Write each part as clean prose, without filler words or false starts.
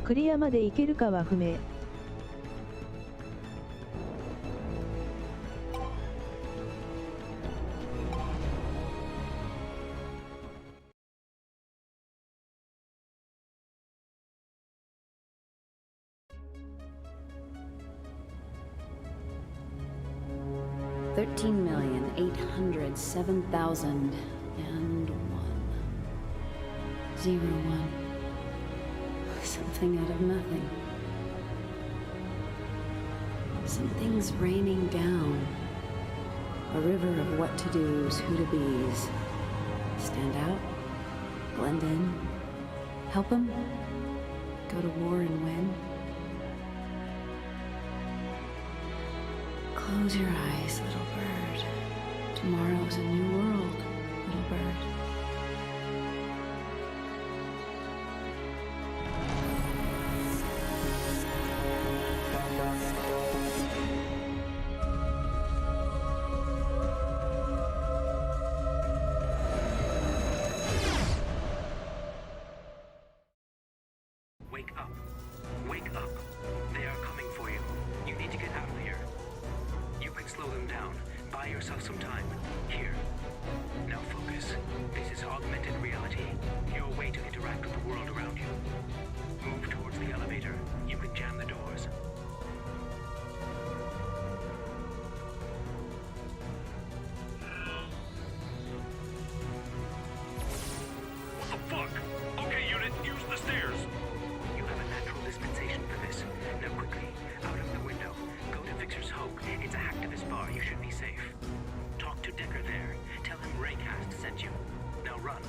クリアまで行けるかは不明。13,807,001. 01. Something out of nothing. Something's raining down. A river of what to do's, who to be's. Stand out, blend in, help him, go to war and win. Close your eyes, little bird. Tomorrow's a new world, little bird. Wake up. Wake up. They are coming for you. You need to get out of here. You can slow them down. Buy yourself some time. Here. Now focus. This is augmented reality. Your way to interact with the world around you. Move towards the elevator. You can jam the doors. What the fuck? Okay, unit, use the stairs. You have a natural dispensation for this. Now quickly, out of the window. Go to Fixer's Hoke. It's a hacktivist bar. You should be safe. Talk to Decker there. Tell him Raycast sent you. Now run.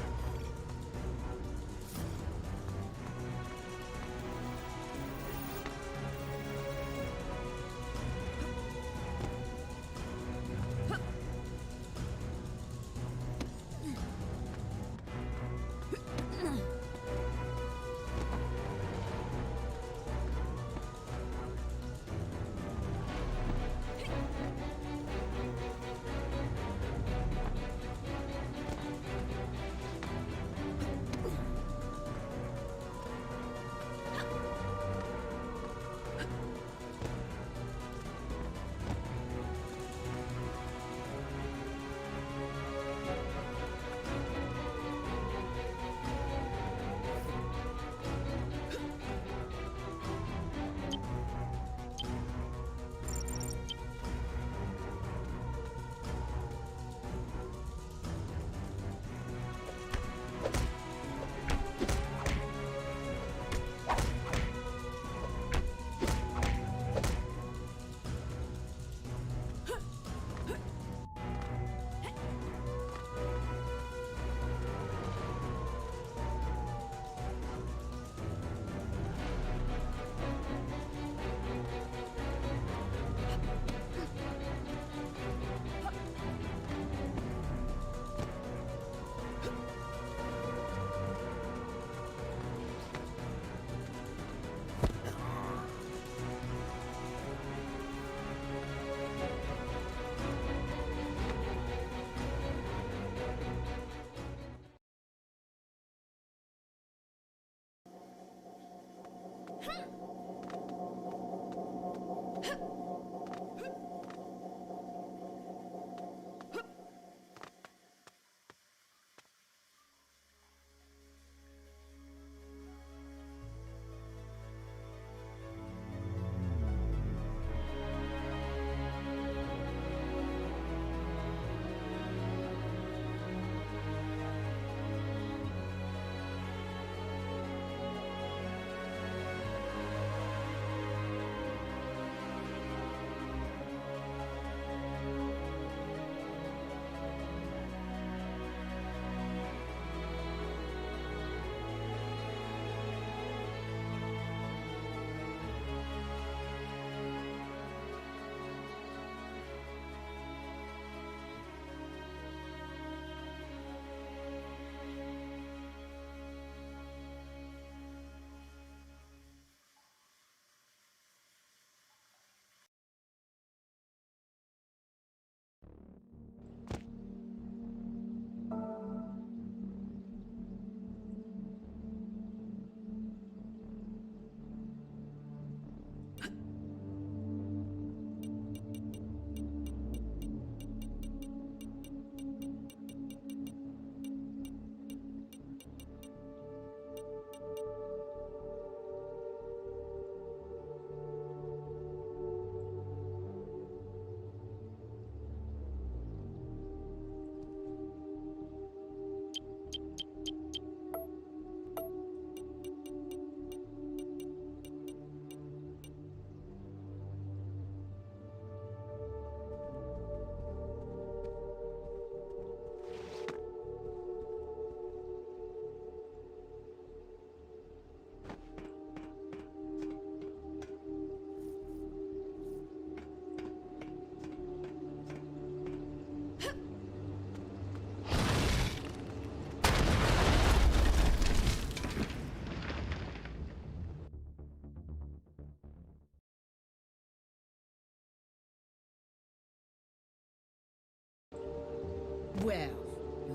Well,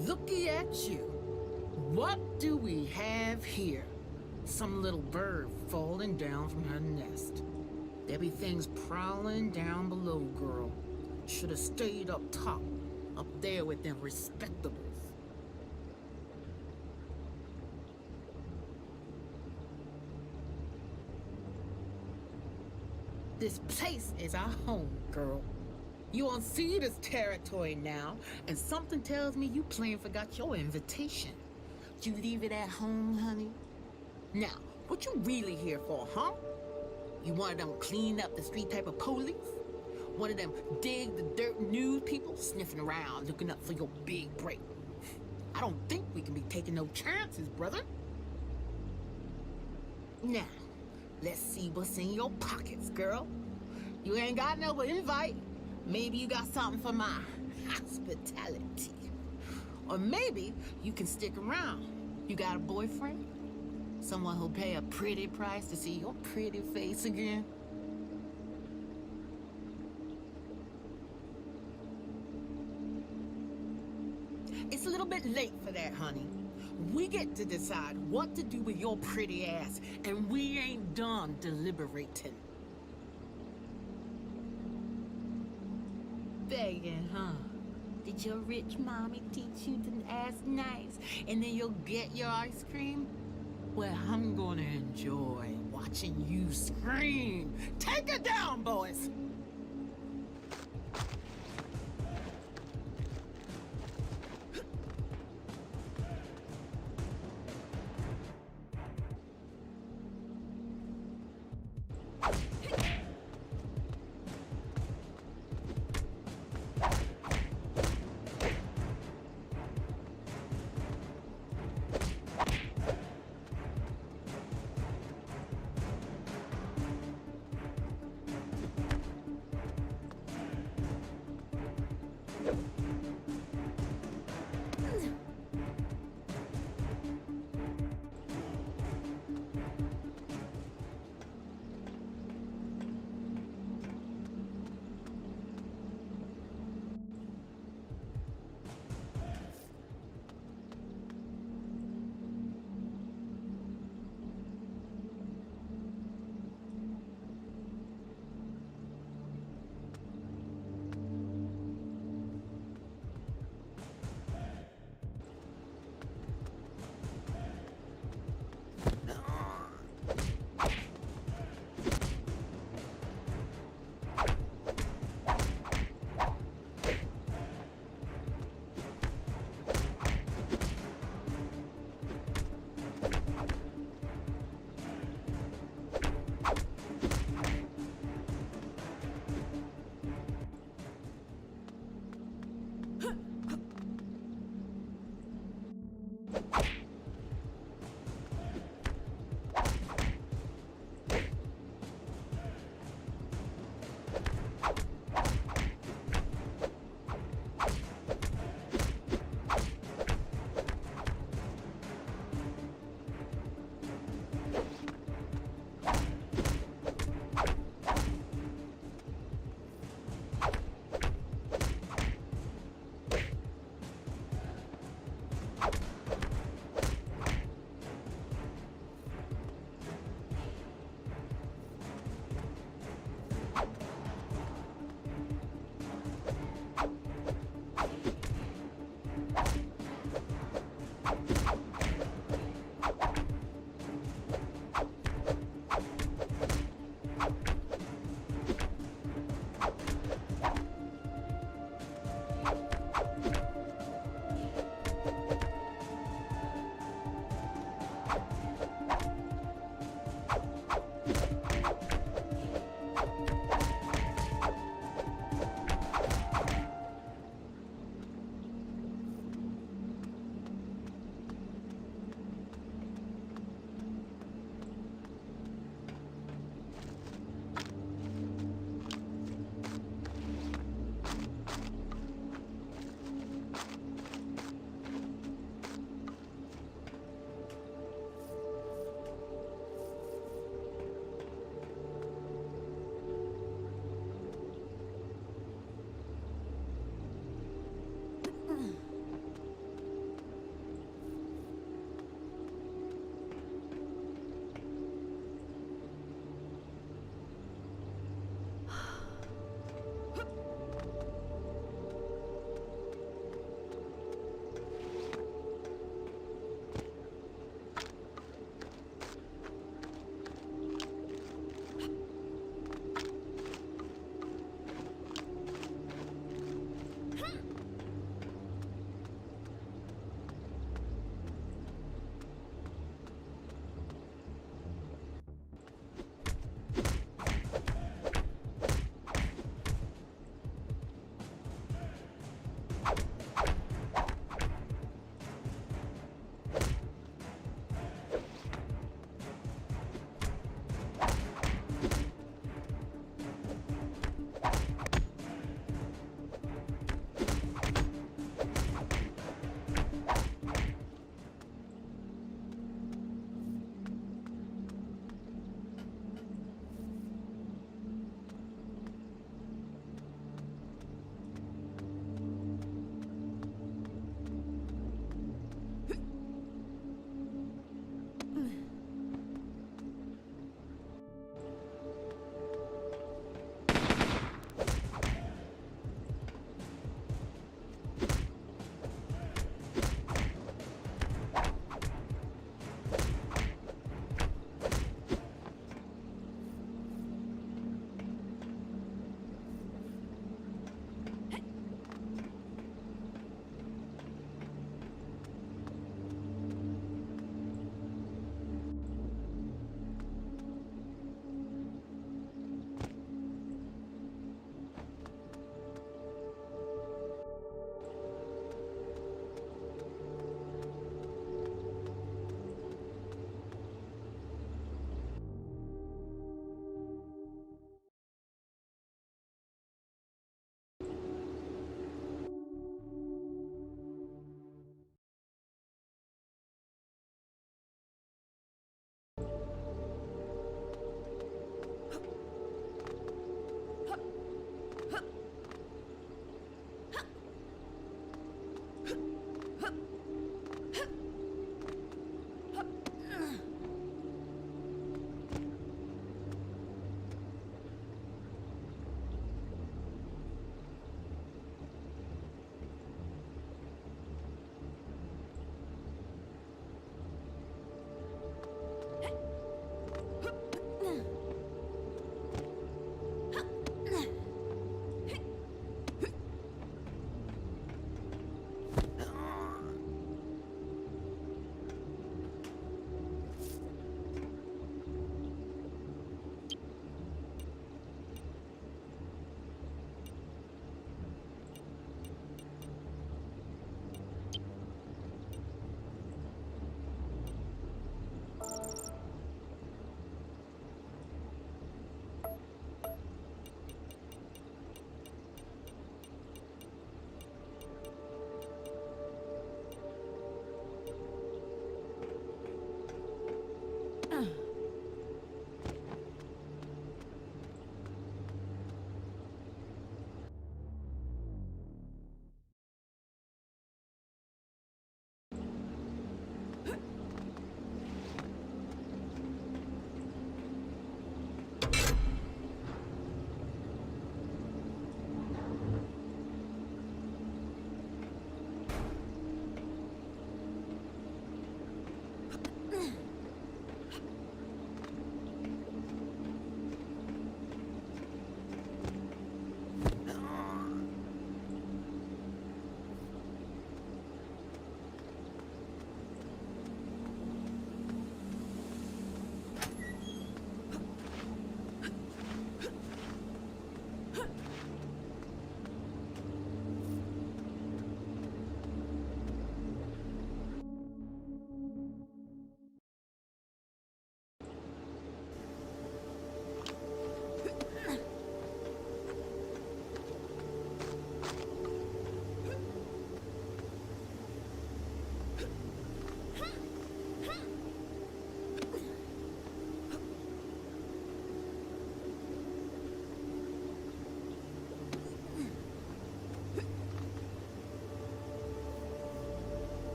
looky at you. What do we have here? Some little bird falling down from her nest. There be things prowling down below, girl. Should have stayed up top, up there with them respectables. This place is our home, girl. You on Cedar's territory now, and something tells me you plain forgot your invitation. You leave it at home, honey? Now, what you really here for, huh? You one of them clean up the street type of police? One of them dig the dirt news people sniffing around looking up for your big break? I don't think we can be taking no chances, brother. Now, let's see what's in your pockets, girl. You ain't got no invite. Maybe you got something for my hospitality. Or maybe you can stick around. You got a boyfriend? Someone who'll pay a pretty price to see your pretty face again? It's a little bit late for that, honey. We get to decide what to do with your pretty ass, and we ain't done deliberating. Begging, huh? Did your rich mommy teach you to ask nice, and then you'll get your ice cream? Well, I'm gonna enjoy watching you scream. Take it down, boys!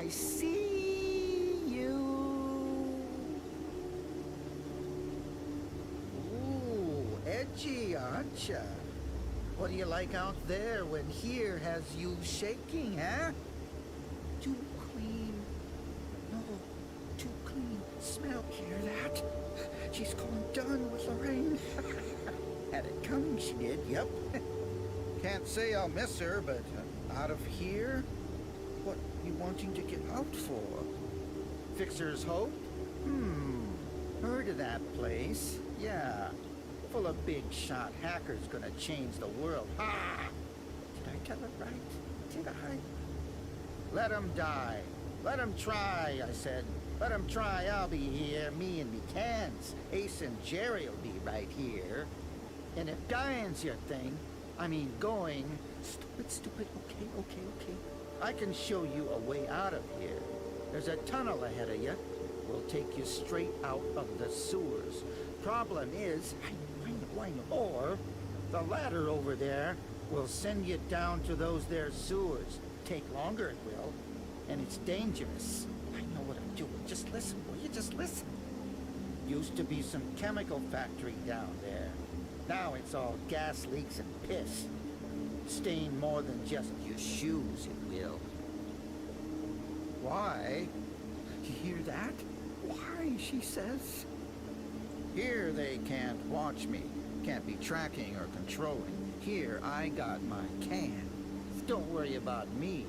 I see you. Ooh, edgy, aren't ya? What do you like out there when here has you shaking, huh? Too clean. No, too clean. Smell, hear that? She's going done with Lorraine. Had it coming, she did, yep. Can't say I'll miss her, but out of here? What you wanting to get out for? Fixer's Hope? Heard of that place? Yeah. Full of big shot hackers gonna change the world. Ha! Did I tell it right? Did I? Let 'em die. Let 'em try, I said. Let 'em try, I'll be here. Me and me cans. Ace and Jerry'll be right here. And if dying's your thing, I mean going... Stupid, okay. I can show you a way out of here. There's a tunnel ahead of you. We'll take you straight out of the sewers. Problem is, I know. Or the ladder over there will send you down to those there sewers. Take longer, it will. And it's dangerous. I know what I'm doing. Just listen, will you? Just listen. Used to be some chemical factory down there. Now it's all gas leaks and piss. Stain more than just your shoes, it will. Why? You hear that? Why, she says. Here they can't watch me. Can't be tracking or controlling. Here I got my can. Don't worry about me.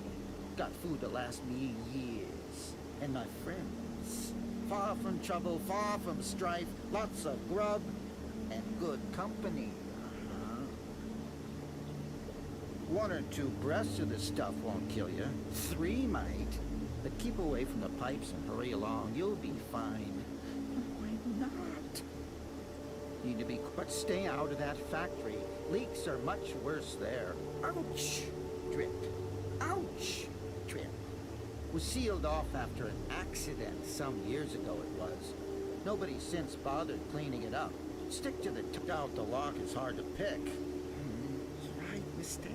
Got food to last me years. And my friends. Far from trouble, far from strife. Lots of grub and good company. One or two breaths of this stuff won't kill you. 3 might. But keep away from the pipes and hurry along. You'll be fine. Why not? Need to be quick. Stay out of that factory. Leaks are much worse there. Ouch! Drip. Ouch! Drip. Was sealed off after an accident some years ago it was. Nobody since bothered cleaning it up. Stick to the out the lock is hard to pick. Right, mistake.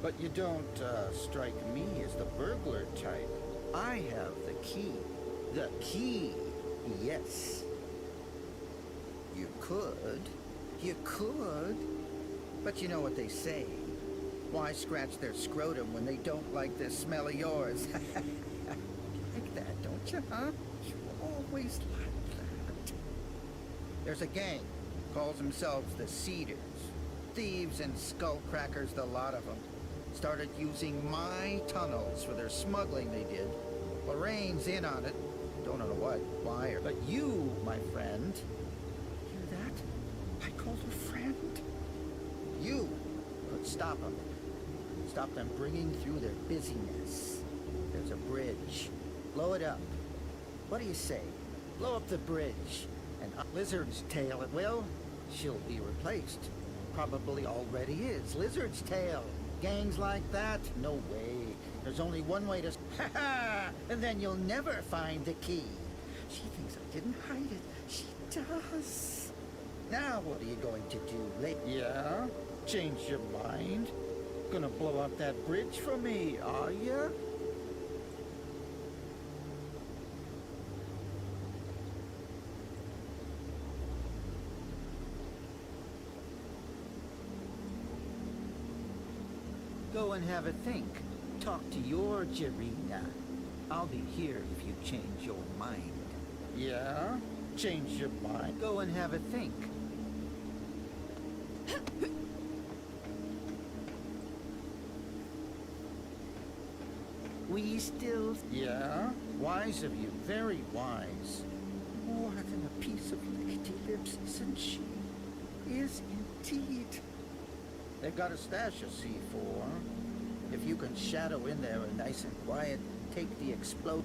But you don't strike me as the burglar type. I have the key. The key, yes. You could. But you know what they say. Why scratch their scrotum when they don't like the smell of yours? Like that, don't you, huh? You always like that. There's a gang. Calls themselves the Cedars. Thieves and skullcrackers, the lot of them. Started using my tunnels for their smuggling they did. Lorraine's in on it. Don't know what, why, but you, my friend... Hear that? I called her friend. You could stop them. Stop them bringing through their busyness. There's a bridge. Blow it up. What do you say? Blow up the bridge. And up Lizard's tail it will. She'll be replaced. Probably already is. Lizard's tail. Gangs like that? No way. There's only one way to... Ha ha! And then you'll never find the key. She thinks I didn't hide it. She does. Now what are you going to do? Yeah? Change your mind? Gonna blow up that bridge for me, are ya? Go and have a think. Talk to your Jarina. I'll be here if you change your mind. Yeah? Change your mind. Go and have a think. We still... Yeah? Wise of you. Very wise. More than a piece of lickety lips, isn't she? Is indeed. They've got a stash of C4. If you can shadow in there and nice and quiet, take the explode...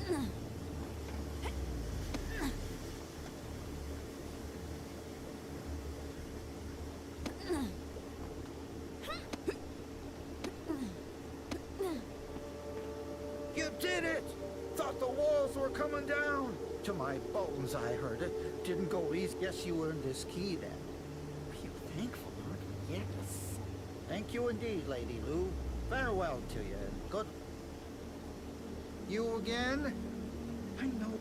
You did it! Thought the walls were coming down. To my bones, I heard it. Didn't go easy. Guess you earned this key then. Are you thankful, aren't you? Yes. Thank you indeed, Lady Lou. Farewell to you. Good. You again? I know.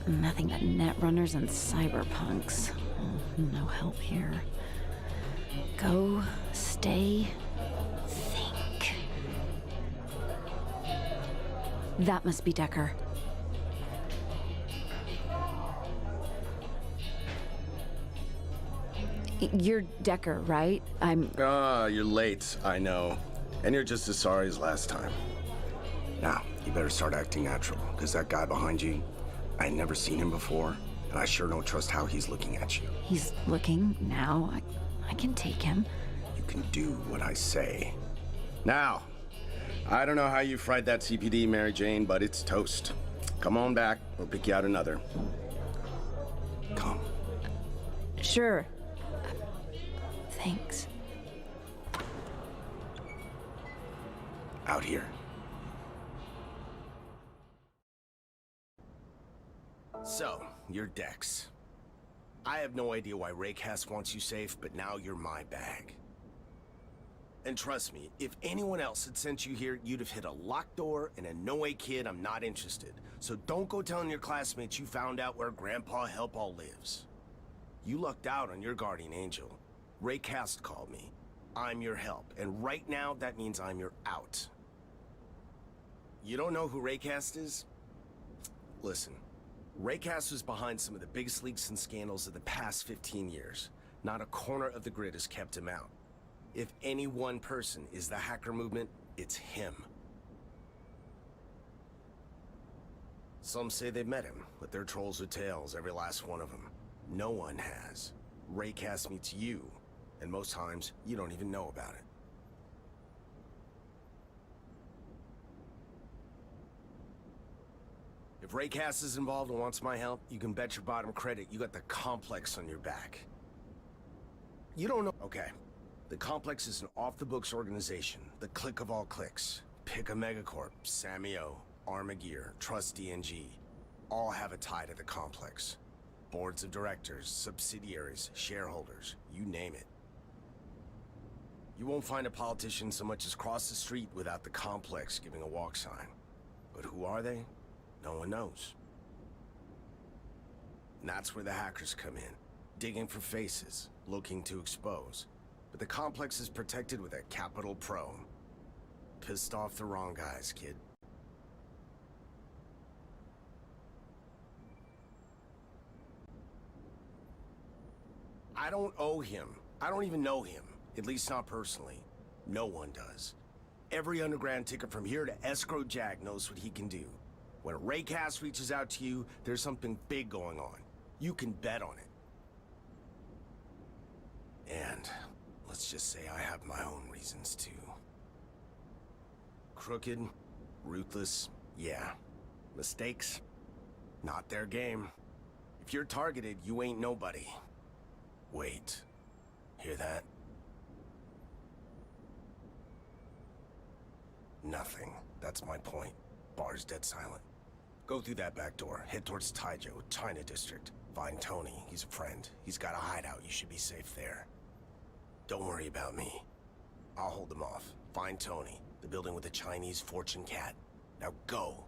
Nothing but netrunners and cyberpunks. No help here. Go, stay, think. That must be Decker. You're Decker, right? You're late, I know. And you're just as sorry as last time. Now, you better start acting natural, because that guy behind you, I ain't never seen him before, and I sure don't trust how he's looking at you. He's looking now. I can take him. You can do what I say. Now, I don't know how you fried that CPD, Mary Jane, but it's toast. Come on back, we'll pick you out another. Come. Sure. Thanks. Out here. So, you're Dex. I have no idea why Raycast wants you safe, but now you're my bag. And trust me, if anyone else had sent you here, you'd have hit a locked door and a no-way kid, I'm not interested. So don't go telling your classmates you found out where Grandpa Helpall lives. You lucked out on your guardian angel. Raycast called me. I'm your help, and right now that means I'm your out. You don't know who Raycast is? Listen. Raycast was behind some of the biggest leaks and scandals of the past 15 years. Not a corner of the grid has kept him out. If any one person is the hacker movement, it's him. Some say they've met him, but they're trolls with tails, every last one of them. No one has. Raycast meets you, and most times, you don't even know about it. If Raycast is involved and wants my help, you can bet your bottom credit you got the Complex on your back. You don't know... Okay. The Complex is an off-the-books organization. The click of all clicks. Pick a megacorp, Samio, Armagear, Trust DNG. All have a tie to the Complex. Boards of directors, subsidiaries, shareholders, you name it. You won't find a politician so much as cross the street without the Complex giving a walk sign. But who are they? No one knows. And that's where the hackers come in, digging for faces, looking to expose. But the Complex is protected with a capital Pro. Pissed off the wrong guys, kid. I don't owe him. I don't even know him. At least not personally. No one does. Every underground ticket from here to Escrow Jack knows what he can do. When Raycast reaches out to you, there's something big going on. You can bet on it. And let's just say I have my own reasons too. Crooked, ruthless, yeah. Mistakes, not their game. If you're targeted, you ain't nobody. Wait, hear that? Nothing. That's my point. Bar's dead silent. Go through that back door. Head towards Taijo, China District. Find Tony. He's a friend. He's got a hideout. You should be safe there. Don't worry about me. I'll hold them off. Find Tony, the building with the Chinese fortune cat. Now go.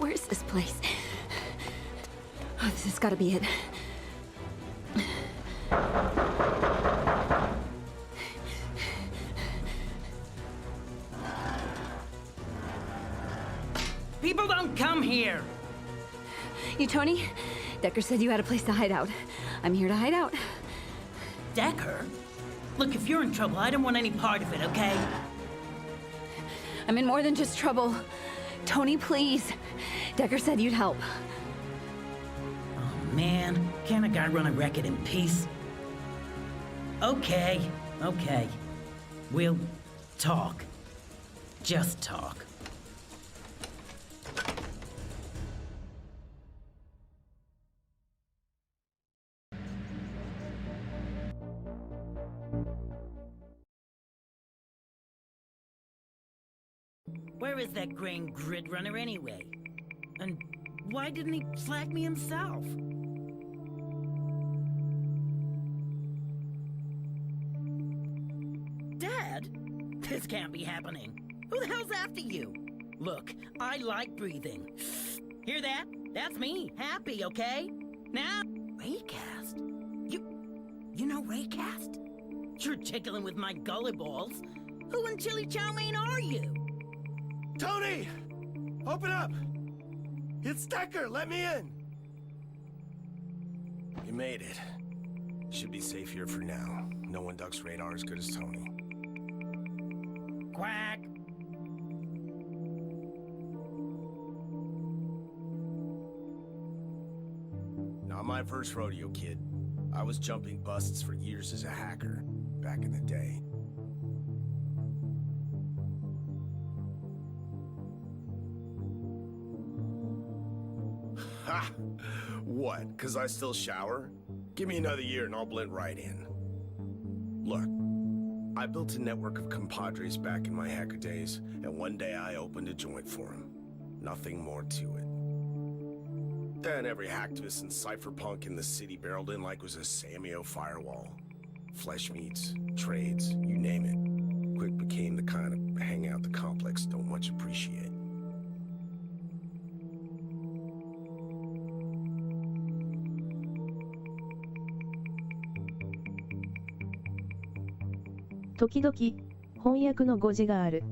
Where's this place? Oh, this has got to be it. People don't come here. You Tony? Decker said you had a place to hide out. I'm here to hide out. Decker? Look, if you're in trouble, I don't want any part of it, okay? I'm in more than just trouble. Tony, please. Decker said you'd help. man. Can't a guy run a record in peace? Okay. We'll talk. Just talk. Where is that green grid runner anyway? And why didn't he flag me himself? Dad? This can't be happening. Who the hell's after you? Look, I like breathing. Hear that? That's me. Happy, okay? Now, Raycast. You know Raycast? You're tickling with my gully balls. Who in chili chow mein are you? Tony! Open up! It's Decker! Let me in! You made it. Should be safe here for now. No one ducks radar as good as Tony. Quack. Not my first rodeo, kid. I was jumping busts for years as a hacker, back in the day. Ha! What, 'cause I still shower? Give me another year and I'll blend right in. Look, I built a network of compadres back in my hacker days, and one day I opened a joint for them. Nothing more to it. Then every hacktivist and cypherpunk in the city barreled in like it was a Samio firewall. Flesh meats, trades, you name it. Quick became the kind of hangout the complex don't much appreciate.時々、翻訳の誤字がある。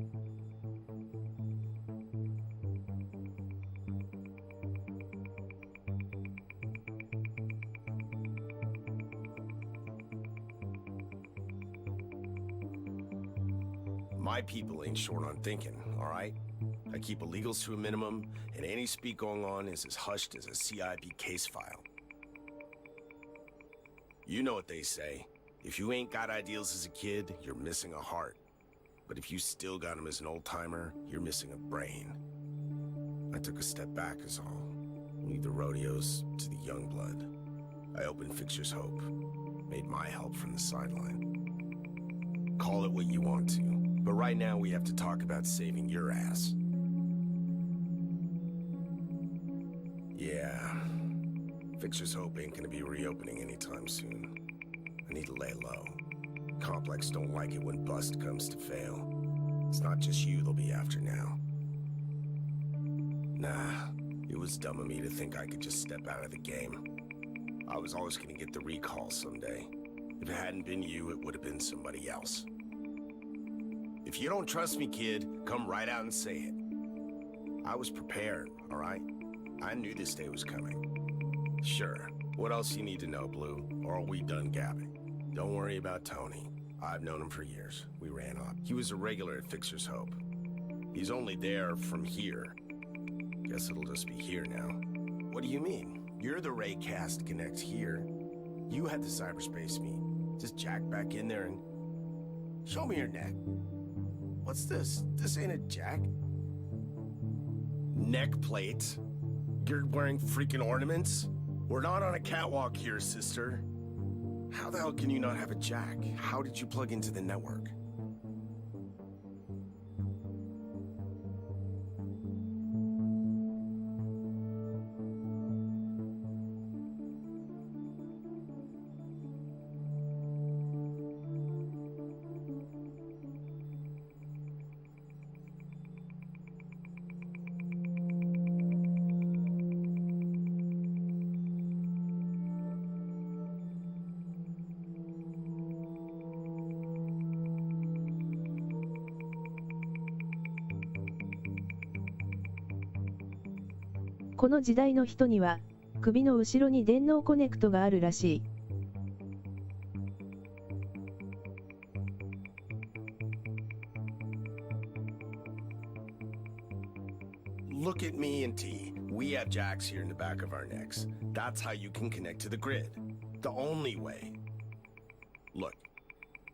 My people ain't short on thinking, all right? I keep illegals to a minimum, and any speak going on is as hushed as a CIB case file. You know what they say. If you ain't got ideals as a kid, you're missing a heart. But if you still got them as an old-timer, you're missing a brain. I took a step back is all. Leave the rodeos to the young blood. I opened Fixer's Hope. Made my help from the sideline. Call it what you want to. But right now we have to talk about saving your ass. Yeah. Fixer's Hope ain't gonna be reopening anytime soon. I need to lay low. Complex don't like it when bust comes to fail. It's not just you they'll be after now. Nah, it was dumb of me to think I could just step out of the game. I was always gonna get the recall someday. If it hadn't been you, it would have been somebody else. If you don't trust me, kid, come right out and say it. I was prepared, all right? I knew this day was coming. Sure. What else you need to know, Blue? Or are we done gabbing? Don't worry about Tony. I've known him for years. We ran off. He was a regular at Fixer's Hope. He's only there from here. Guess it'll just be here now. What do you mean? You're the Raycast Connect here. You had the cyberspace meet. Just jack back in there and... Show me your neck. What's this? This ain't a jack. Neck plate? You're wearing freaking ornaments? We're not on a catwalk here, sister. How the hell can you not have a jack? How did you plug into the network?この時代の人には、首の後ろに電脳コネクトがあるらしい。Look at me and T. We have jacks here in the back of our necks. That's how you can connect to the grid. The only way. Look,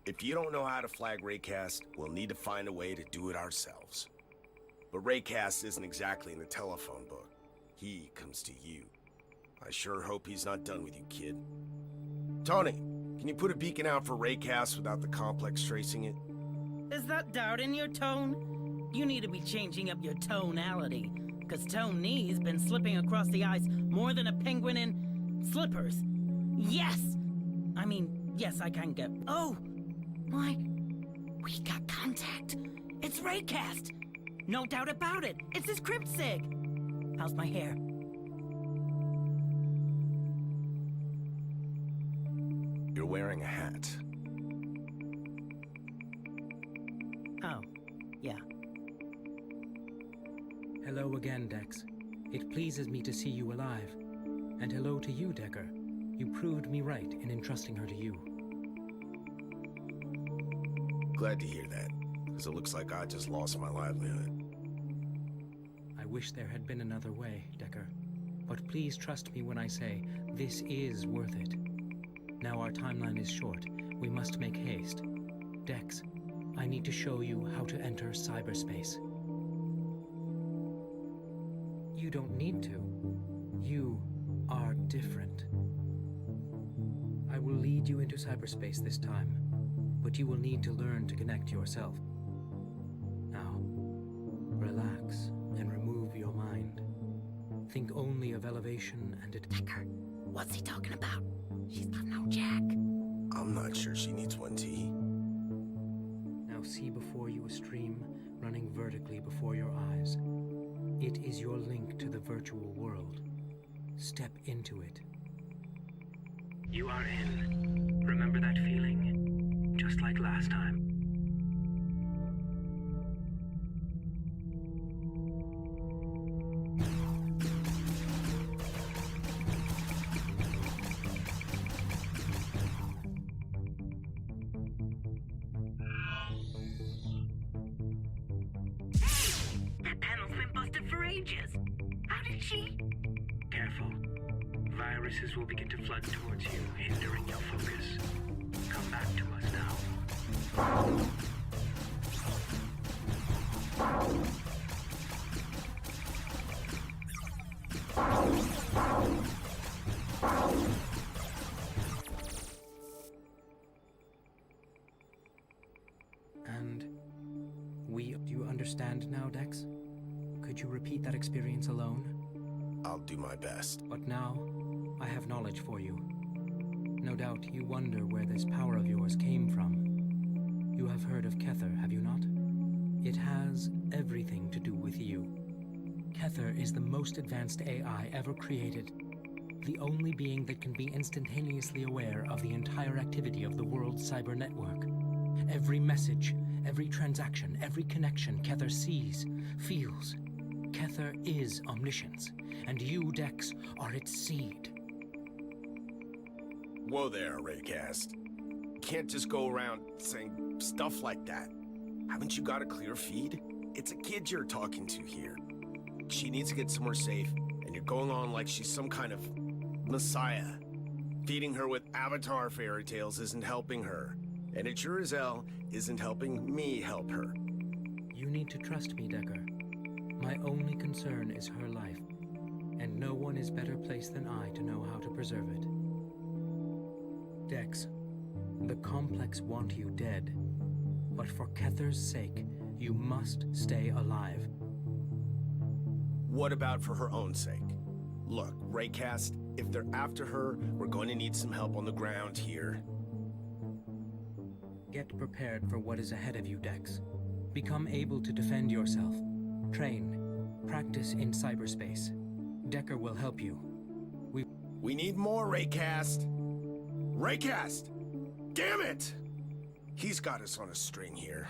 if you don't know how to flag Raycast, we'll need to find a way to do it ourselves. But Raycast isn't exactly in the telephone book. He comes to you. I sure hope he's not done with you, kid. Tony, can you put a beacon out for Raycast without the complex tracing it? Is that doubt in your tone? You need to be changing up your tonality. Because Tony's been slipping across the ice more than a penguin in slippers. Yes! I mean, yes, I can get... Oh! Why? We got contact. It's Raycast! No doubt about it. It's his crypt sig. How's my hair? You're wearing a hat. Oh, yeah. Hello again, Dex. It pleases me to see you alive. And hello to you, Decker. You proved me right in entrusting her to you. Glad to hear that, because it looks like I just lost my livelihood. I wish there had been another way, Decker. But please trust me when I say this is worth it. Now our timeline is short. We must make haste. Dex, I need to show you how to enter cyberspace. You don't need to. You are different. I will lead you into cyberspace this time, but you will need to learn to connect yourself. Now, relax and remove your mind. Think only of elevation and Decker, what's he talking about? She's got no jack. I'm not sure she needs one, T. Now see before you a stream running vertically before your eyes. It is your link to the virtual world. Step into it. You are in. Remember that feeling? Just like last time. That panel's been busted for ages. How did she? Careful. Viruses will begin to flood towards you, hindering your focus. Come back to us now. And do you understand now, Dex? Could you repeat that experience alone? I'll do my best. But now, I have knowledge for you. No doubt you wonder where this power of yours came from. You have heard of Kether, have you not? It has everything to do with you. Kether is the most advanced AI ever created. The only being that can be instantaneously aware of the entire activity of the world's cyber network. Every message, every transaction, every connection Kether sees, feels. Kether is omniscience, and you, Dex, are its seed. Whoa there, Raycast. Can't just go around saying stuff like that. Haven't you got a clear feed? It's a kid you're talking to here. She needs to get somewhere safe, and you're going on like she's some kind of messiah. Feeding her with Avatar fairy tales isn't helping her, and it sure as hell isn't helping me help her. You need to trust me, Decker. My only concern is her life, and no one is better placed than I to know how to preserve it. Dex, the Complex want you dead, but for Kether's sake, you must stay alive. What about for her own sake? Look, Raycast, if they're after her, we're going to need some help on the ground here. Get prepared for what is ahead of you, Dex. Become able to defend yourself. Train. Practice in cyberspace. Decker will help you. We need more, Raycast! Raycast! Damn it! He's got us on a string here.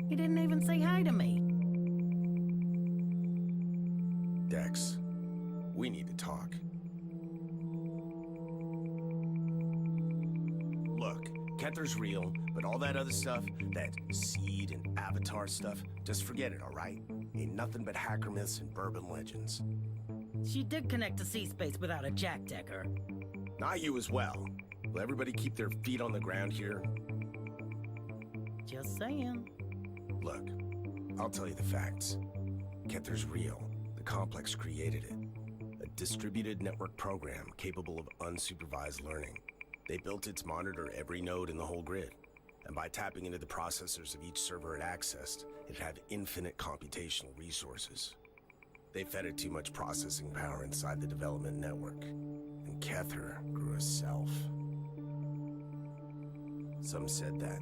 He didn't even say hi to me. Dex, we need to talk. Look, Kether's real, but all that other stuff, that seed and avatar stuff, just forget it, all right? Ain't nothing but hacker myths and bourbon legends. She did connect to C-Space without a jack decker. Not you as well. Will everybody keep their feet on the ground here? Just saying. Look, I'll tell you the facts. Kether's real. The complex created it. A distributed network program capable of unsupervised learning. They built it to monitor every node in the whole grid. And by tapping into the processors of each server it accessed, it had infinite computational resources. They fed it too much processing power inside the development network. And Kether grew a self. Some said that.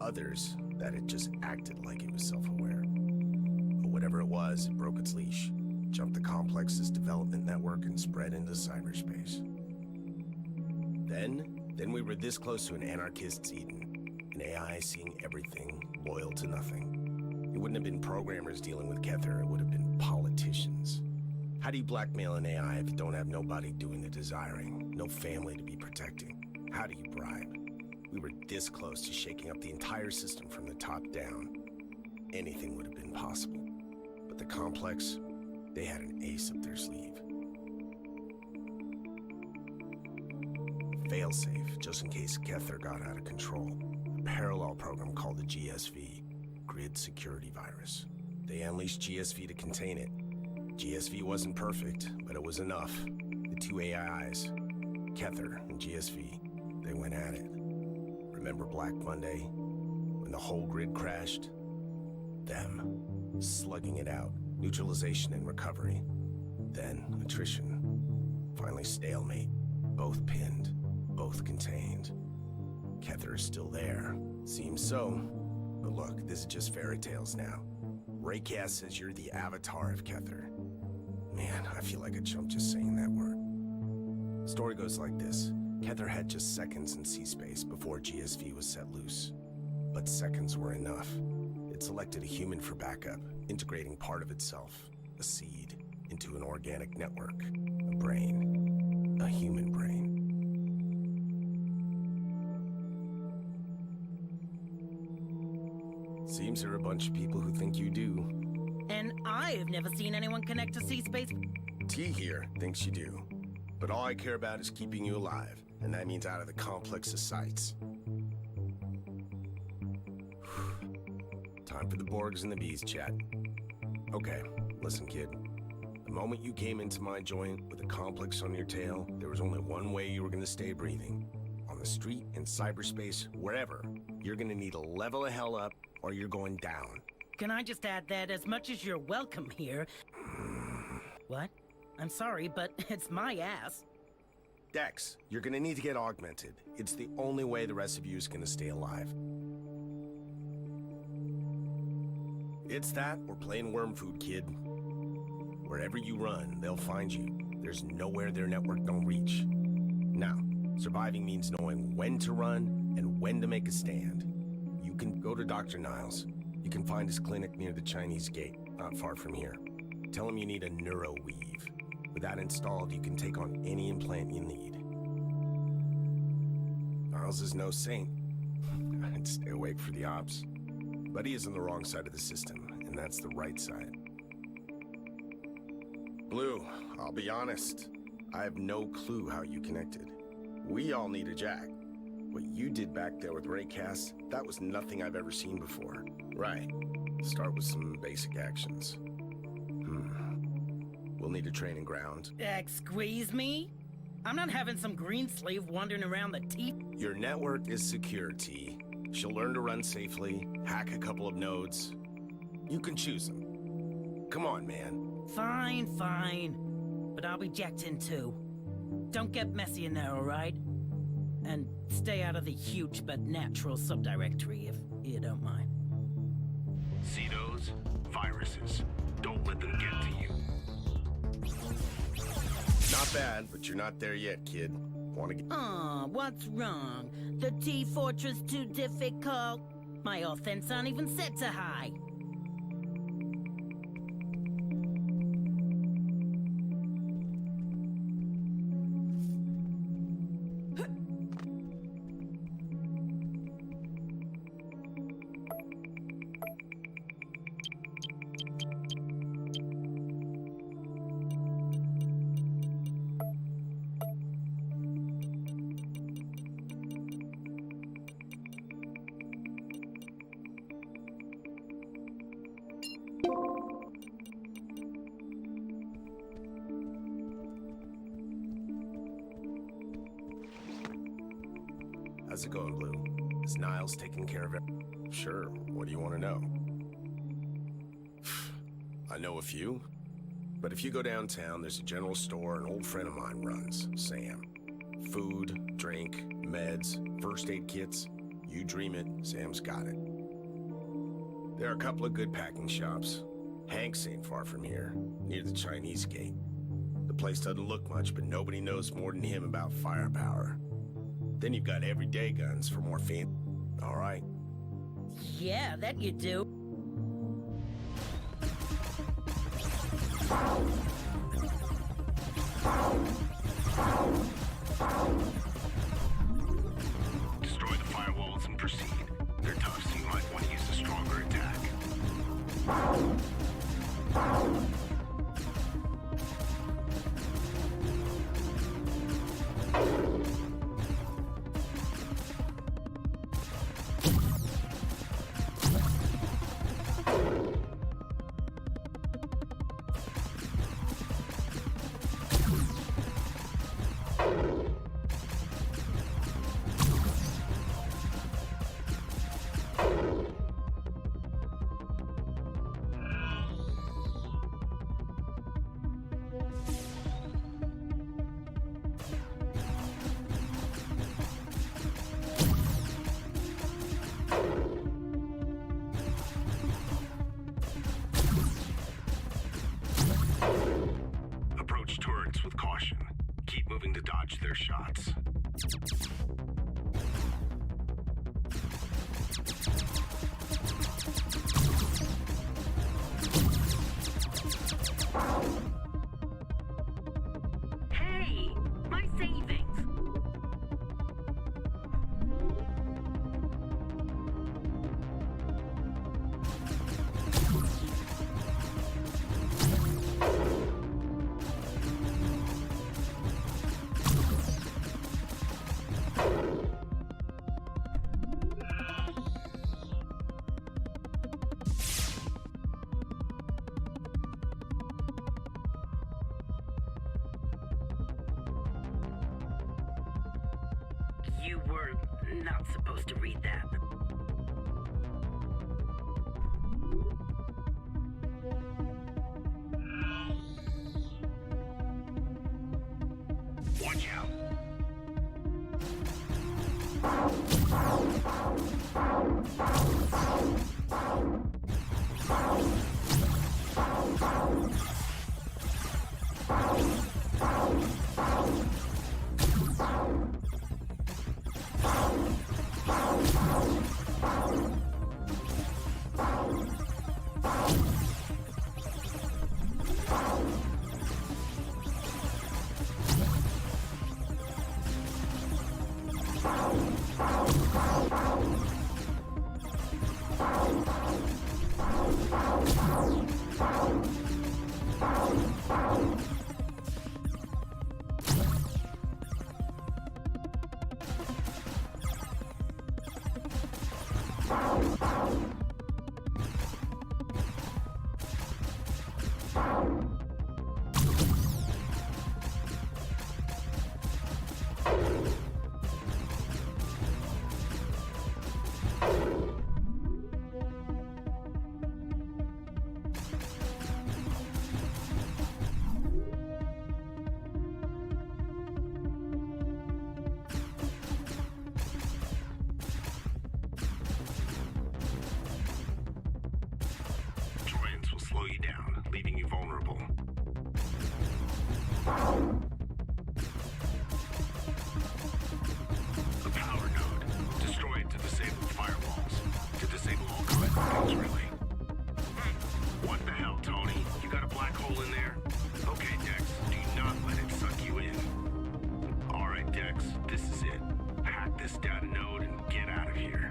Others, that it just acted like it was self-aware. But whatever it was, it broke its leash, jumped the complex's development network, and spread into cyberspace. Then we were this close to an anarchist's Eden. An AI seeing everything, loyal to nothing. It wouldn't have been programmers dealing with Kether, it would have been politicians. How do you blackmail an AI if you don't have nobody doing the desiring, no family to be protecting? How do you bribe? We were this close to shaking up the entire system from the top down. Anything would have been possible. But the complex, they had an ace up their sleeve. Failsafe, just in case Kether got out of control. A parallel program called the GSV, Grid Security Virus. They unleashed GSV to contain it. GSV wasn't perfect, but it was enough. The two AIs, Kether and GSV, they went at it. Remember Black Monday? When the whole grid crashed? Them. Slugging it out. Neutralization and recovery. Then attrition. Finally stalemate. Both pinned. Both contained. Kether is still there. Seems so. But look, this is just fairy tales now. Raycast says you're the avatar of Kether. Man, I feel like a chump just saying that word. Story goes like this. Kether had just seconds in C-Space before GSV was set loose. But seconds were enough. It selected a human for backup, integrating part of itself, a seed, into an organic network, a brain, a human brain. Seems there are a bunch of people who think you do. And I have never seen anyone connect to C-Space. T here thinks you do. But all I care about is keeping you alive, and that means out of the complex's sights. Time for the Borgs and the Bees chat. Okay, listen kid. The moment you came into my joint with a complex on your tail, there was only one way you were gonna stay breathing. On the street, in cyberspace, wherever, you're gonna need to level the hell up or you're going down. Can I just add that as much as you're welcome here... What? I'm sorry, but it's my ass. Dex, you're gonna need to get augmented. It's the only way the rest of you is gonna stay alive. It's that or plain worm food, kid. Wherever you run, they'll find you. There's nowhere their network don't reach. Now, surviving means knowing when to run and when to make a stand. You can go to Dr. Niles. You can find his clinic near the Chinese gate, not far from here. Tell him you need a neuroweave. With that installed, you can take on any implant you need. Niles is no saint. I'd stay awake for the ops. But he is on the wrong side of the system, and that's the right side. Blue, I'll be honest. I have no clue how you connected. We all need a jack. What you did back there with Raycast, that was nothing I've ever seen before. Right. Start with some basic actions. We'll need a training ground. Squeeze me? I'm not having some green slave wandering around the teeth. Your network is secure, T. She'll learn to run safely, hack a couple of nodes. You can choose them. Come on, man. Fine, fine. But I'll be jacked in too. Don't get messy in there, alright? And stay out of the huge but natural subdirectory if you don't mind. See those? Viruses. Don't let them get to you. Not bad, but you're not there yet, kid. Wanna get... Aw, what's wrong? The T-Fortress too difficult? My offense aren't even set to high. How's it going, Blue? Is Niles taking care of it? Sure, what do you want to know? I know a few. But if you go downtown, there's a general store an old friend of mine runs, Sam. Food, drink, meds, first aid kits. You dream it, Sam's got it. There are a couple of good packing shops. Hank's ain't far from here, near the Chinese gate. The place doesn't look much, but nobody knows more than him about firepower. Then you've got everyday guns for more fan. All right. Yeah, that you do. Destroy the firewalls and proceed. They're tough, so you might want to use a stronger attack. Approach turrets with caution. Keep moving to dodge their shots. Hey, my savings. You were not supposed to read that. Watch out. Troyans will slow you down, leaving you vulnerable. A power node. Destroy it to disable firewalls. To disable all kinds of things, really. What the hell, Tony? You got a black hole in there? Okay, Dex, do not let it suck you in. Alright, Dex, this is it. Hack this data node and get out of here.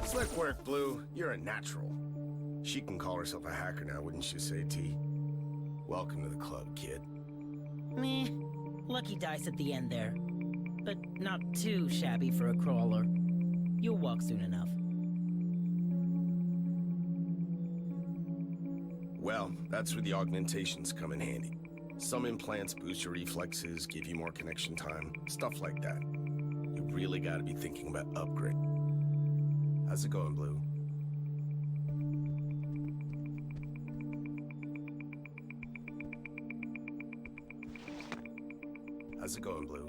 Slick work, Blue. You're a natural. She can call herself a hacker now, wouldn't you say, T? Welcome to the club, kid. Meh. Lucky dice at the end there. But not too shabby for a crawler. You'll walk soon enough. Well, that's where the augmentations come in handy. Some implants boost your reflexes, give you more connection time, stuff like that. You really gotta be thinking about upgrade. How's it going, Blue? How's it going, Blue?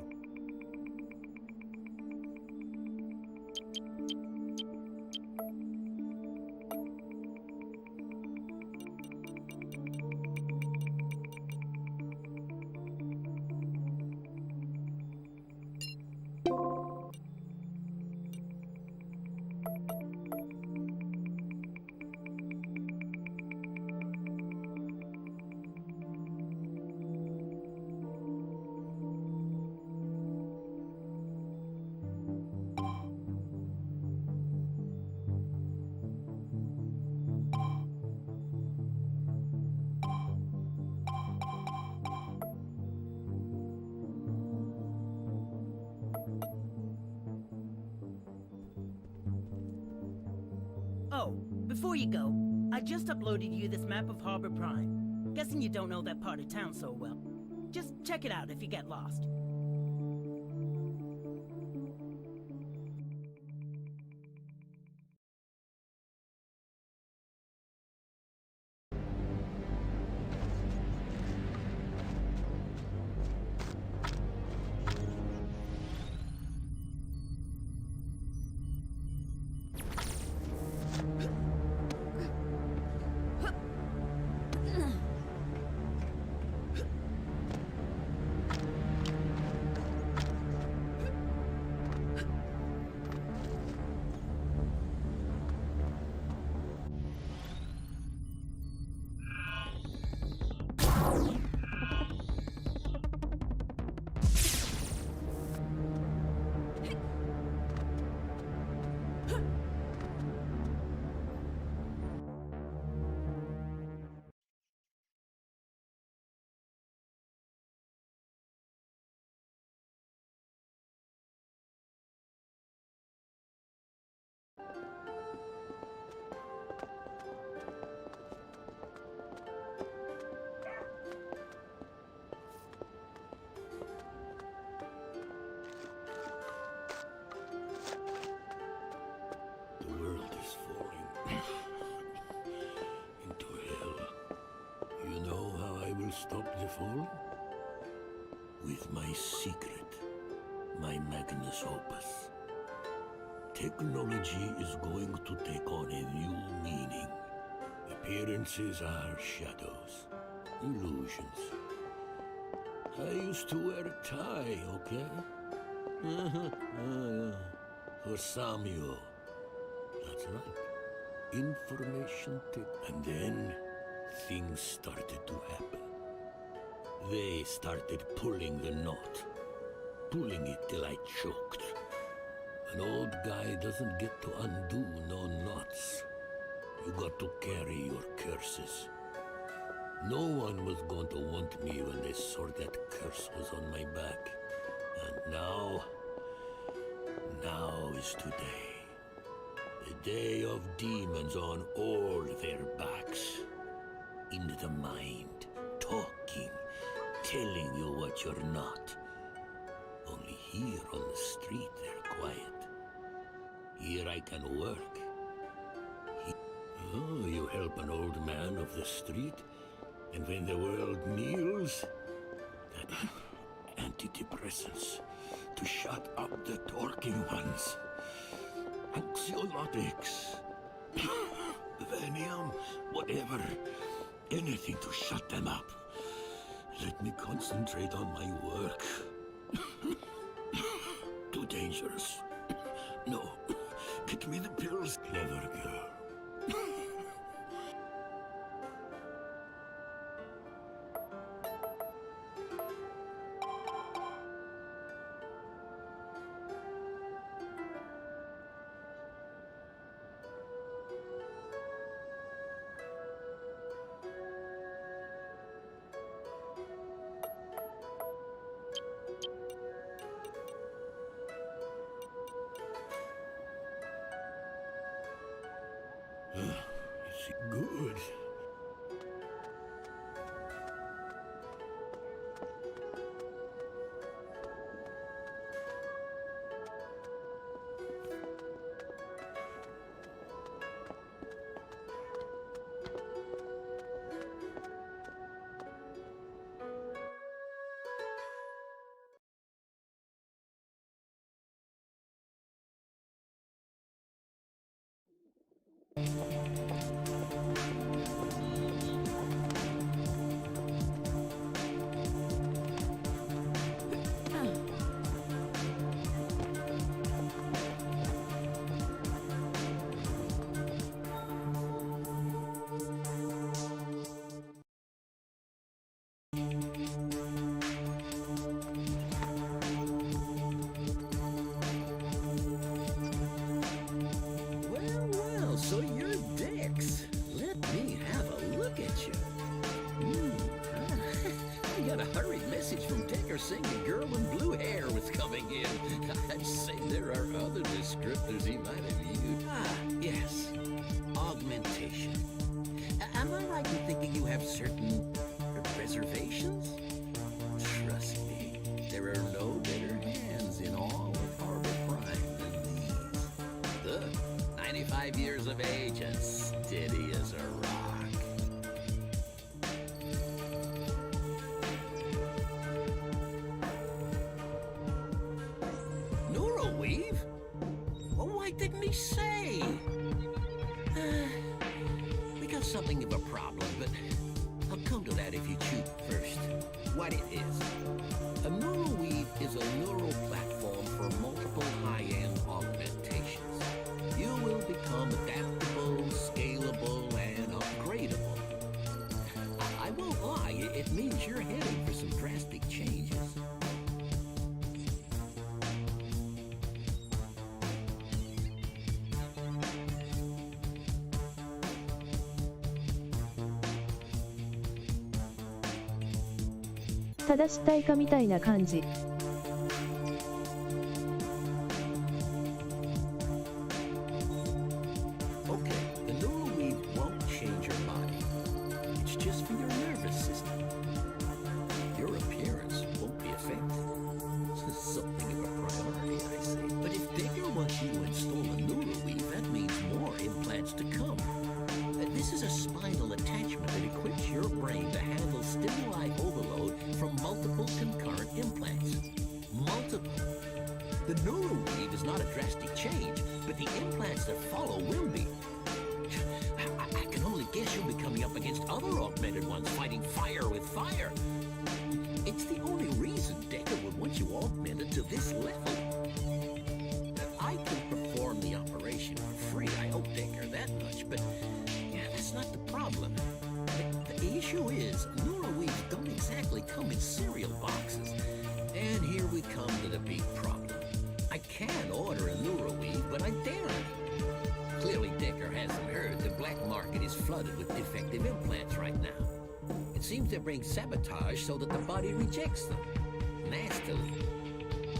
Oh, before you go, I just uploaded you this map of Harbor Prime. Guessing you don't know that part of town so well. Just check it out if you get lost. The world is falling into hell. You know how I will stop the fall? With my secret, my magnus opus. Technology is going to take on a new meaning. Appearances are shadows, illusions. I used to wear a tie, okay? For Samuel. That's right. Information tech. And then things started to happen. They started pulling the knot. Pulling it till I choked. An old guy doesn't get to undo no knots. You got to carry your curses. No one was going to want me when they saw that curse was on my back. And now is today. The day of demons on all their backs. In the mind, talking, telling you what you're not. Only here on the street they're quiet. Here I can work. Oh, you help an old man of the street, and when the world kneels, antidepressants to shut up the talking ones. Anxiolytics, Vanium, whatever, anything to shut them up. Let me concentrate on my work. Too dangerous. No, get me the pills, clever girl. saying a girl with blue hair was coming in. I'd say there are other descriptors he might have used. Ah, yes. Augmentation. Am I right in thinking you have certain reservations? Trust me, there are no better hands in all of Harbor Prime than these. Look, 95 years of age and steady as a rock. Neuroweave? Well, why didn't he say? We got something of a problem, but I'll come to that if you choose first. What it is. A Neuroweave is a neural platform for multiple high-end augmentations. You will become adaptable, scalable, and upgradable. I won't lie, it means you're heading for some drastic changes. ただし体化みたいな感じ。Okay, the Neuroweave won't change your body. It's just for your nervous system. Your appearance won't be affected. Something of a priority, I say. But if Decker wants you to install a Neuroweave, that means more implants to come. This is a spinal attachment that equips your brain to handle stimuli overload from multiple concurrent implants. Multiple. The Neuroweave is not a drastic change, but the implants that follow will be. I can only guess you'll be coming up against other augmented ones fighting fire with fire. It's the only reason Decker would want you augmented to this level. I can perform the operation for free, I owe Decker that much, but that's not the problem. The issue is, Neuroweaves don't exactly come in cereal boxes. And here we come to the big problem. I can order a Neuroweave, but I daren't. Clearly Decker hasn't heard the black market is flooded with defective implants right now. It seems they're being sabotaged so that the body rejects them. Nastily.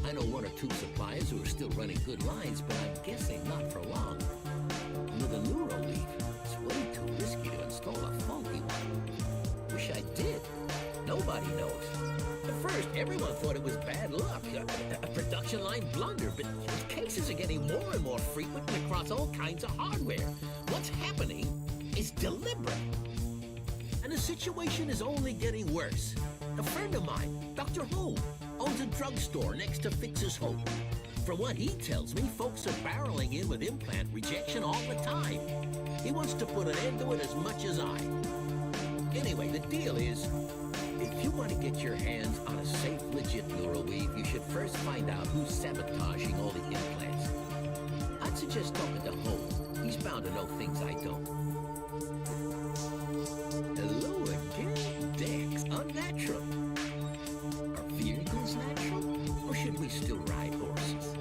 I know one or two suppliers who are still running good lines, but I'm guessing not for long. With a Neuroweave, it's way too risky to install a faulty one. Wish I did. Nobody knows. At first, everyone thought it was bad luck, a production line blunder, but cases are getting more and more frequent and across all kinds of hardware. What's happening is deliberate. And the situation is only getting worse. A friend of mine, Dr. Ho, owns a drugstore next to Fix's Hope. From what he tells me, folks are barreling in with implant rejection all the time. He wants to put an end to it as much as I. Anyway, the deal is, if you want to get your hands on a safe, legit Neuroweave, you should first find out who's sabotaging all the implants. I'd suggest talking to Ho. He's bound to know things I don't. Hello again, Dex. Unnatural. Are vehicles natural? Or should we still ride horses?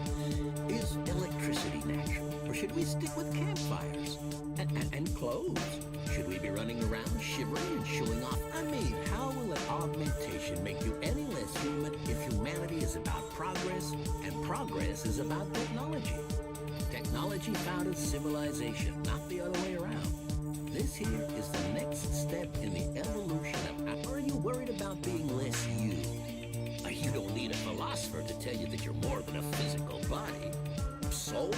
Is electricity natural? Or should we stick with campfires? And clothes? Should we be running around shivering and showing off? I mean, how will an augmentation make you any less human if humanity is about progress and progress is about technology? Technology founded civilization, not the other way around. This here is the next step in the evolution of... Are you worried about being less you? You don't need a philosopher to tell you that you're more than a physical body. Soul,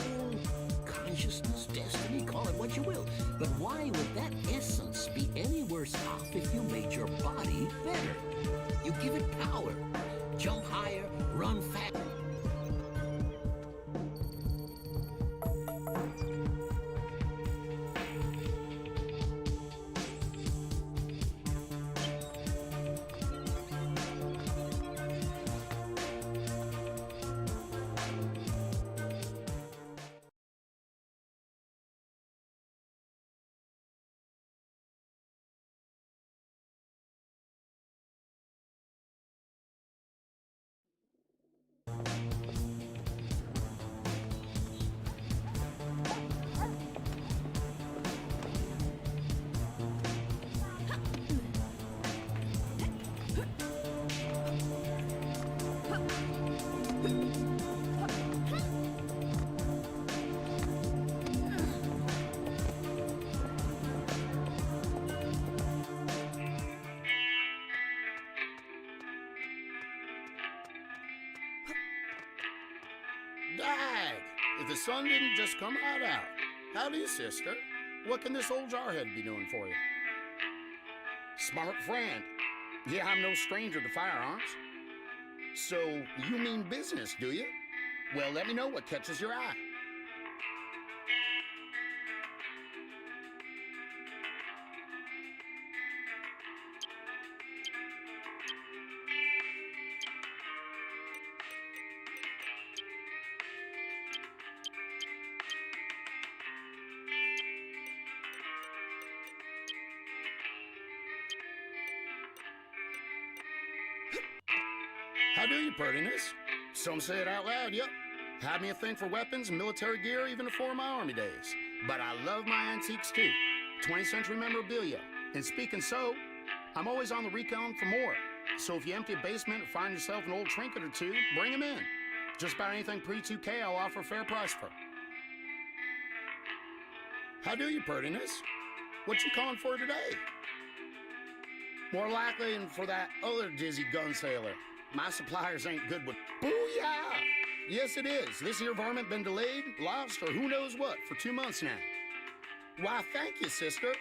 consciousness, destiny, call it what you will. But why would that essence be any worse off if you made your body better? You give it power. Jump higher, run faster. if the sun didn't just come right out. Howdy, sister. What can this old jarhead be doing for you? Smart friend. Yeah, I'm no stranger to firearms. So, you mean business, do you? Well, let me know what catches your eye. How do you, prettiness? Some say it out loud, yep. Had me a thing for weapons and military gear even before my army days. But I love my antiques too. 20th century memorabilia. And speaking so, I'm always on the recon for more. So if you empty a basement or find yourself an old trinket or two, bring them in. Just about anything pre-2K I'll offer a fair price for. How do you, prettiness? What you calling for today? More likely than for that other dizzy gun sailor. My suppliers ain't good with booyah! Yes, it is. This here varmint been delayed, lost, or who knows what for 2 months now. Why, thank you, sister.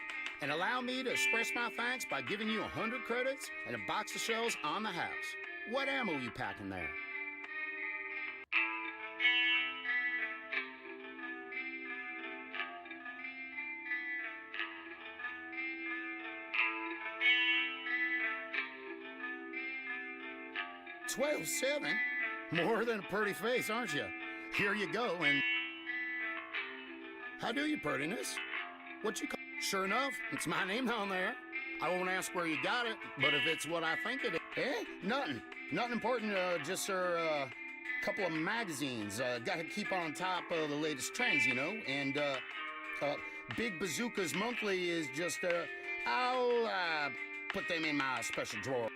And allow me to express my thanks by giving you 100 credits and a box of shells on the house. What ammo you packing there? $12.7? More than a pretty face, aren't you? Here you go, and... How do you, prettiness? What you call... Sure enough, it's my name on there. I won't ask where you got it, but if it's what I think it is... Eh? Nothing. Nothing important, just, sir, couple of magazines. Gotta keep on top of the latest trends, you know? And, Big Bazooka's monthly is just, I'll, put them in my special drawer.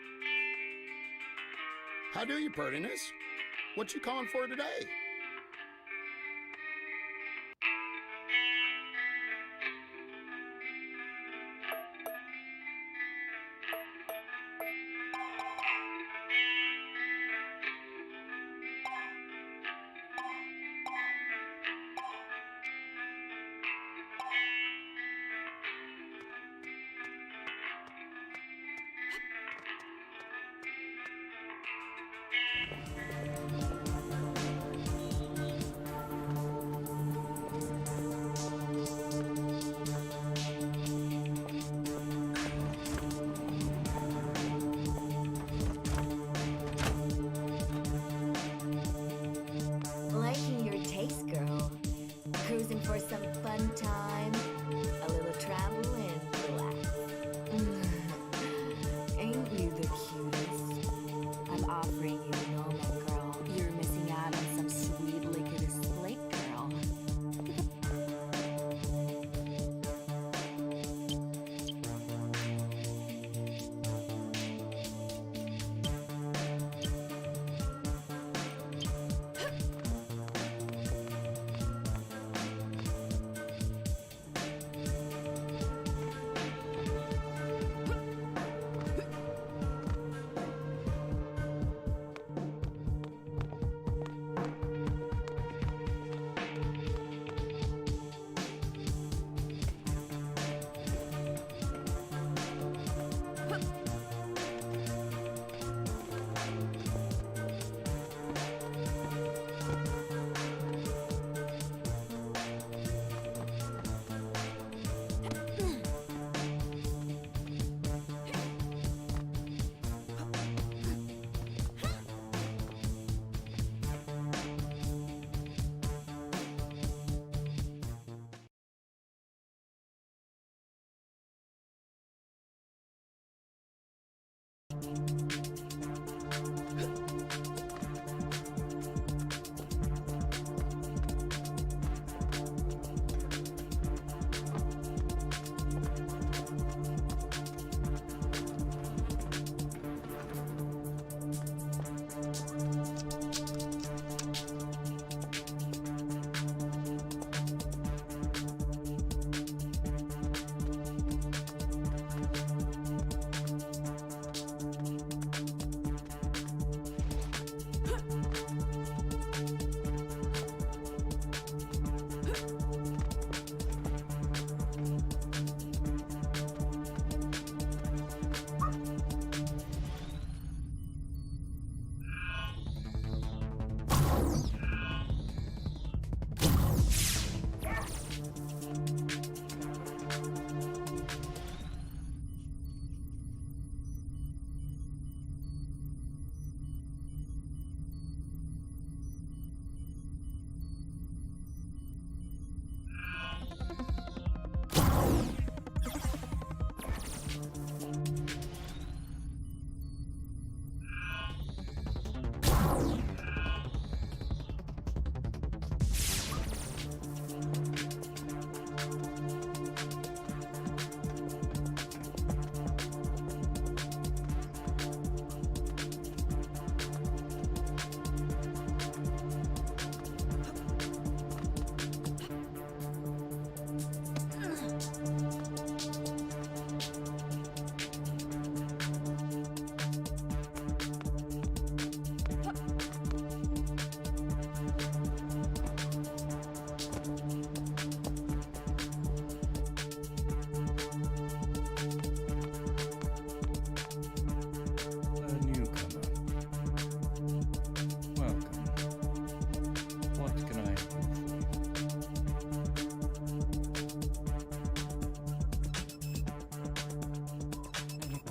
How do you, prettiness? What you calling for today? Liking your taste, girl. Cruising for some fun time, a little travel and relax. Ain't you the cutest? I'm offering you nomad, girl. You're missing out on some sweet licorice lake, girl.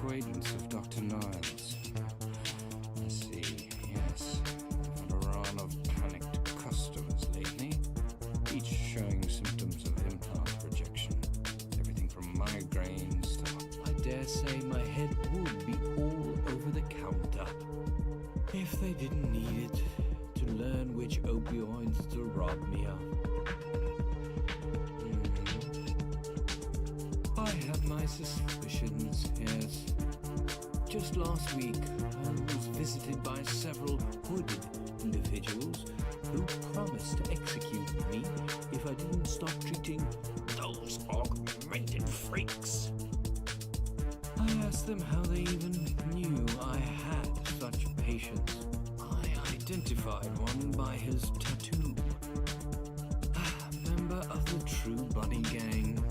acquaintance of Dr. Niles. I see, yes. I've had a run of panicked customers lately, each showing symptoms of implant rejection. Everything from migraines to... I dare say my head would be all over the counter if they didn't need it to learn which opioids to rob me of. I have my suspicions, yes. Just last week, I was visited by several hooded individuals who promised to execute me if I didn't stop treating those augmented freaks. I asked them how they even knew I had such patients. I identified one by his tattoo. Member of the True Bunny Gang.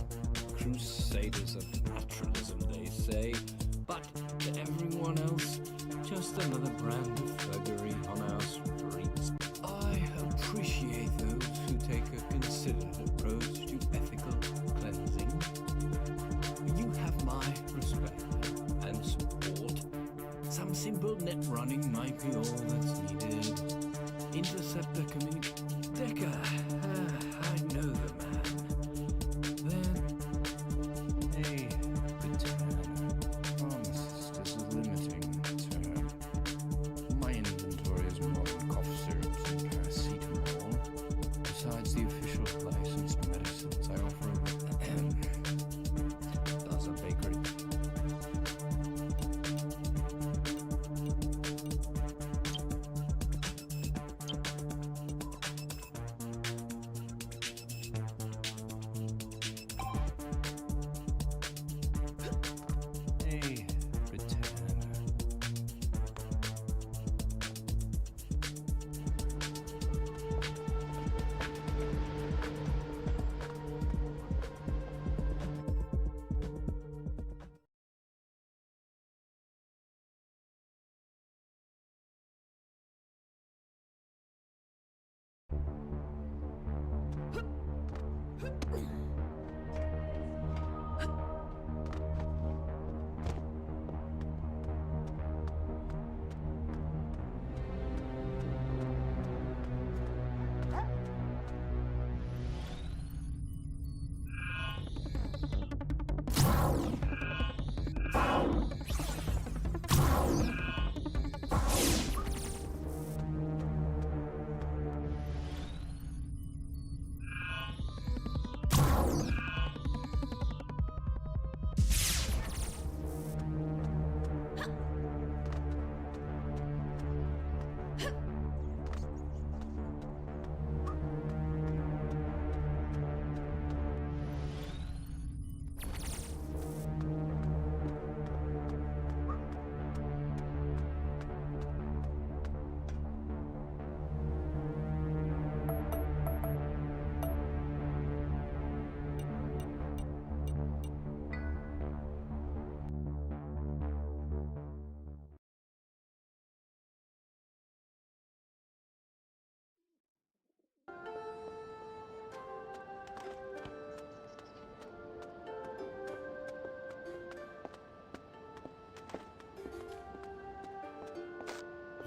Crusaders of naturalism, they say, but to everyone else, just another brand of thuggery on our streets. I appreciate those who take a considered approach to ethical cleansing. You have my respect and support. Some simple net running might be all that's needed. Interceptor communication. Decker, I know the man.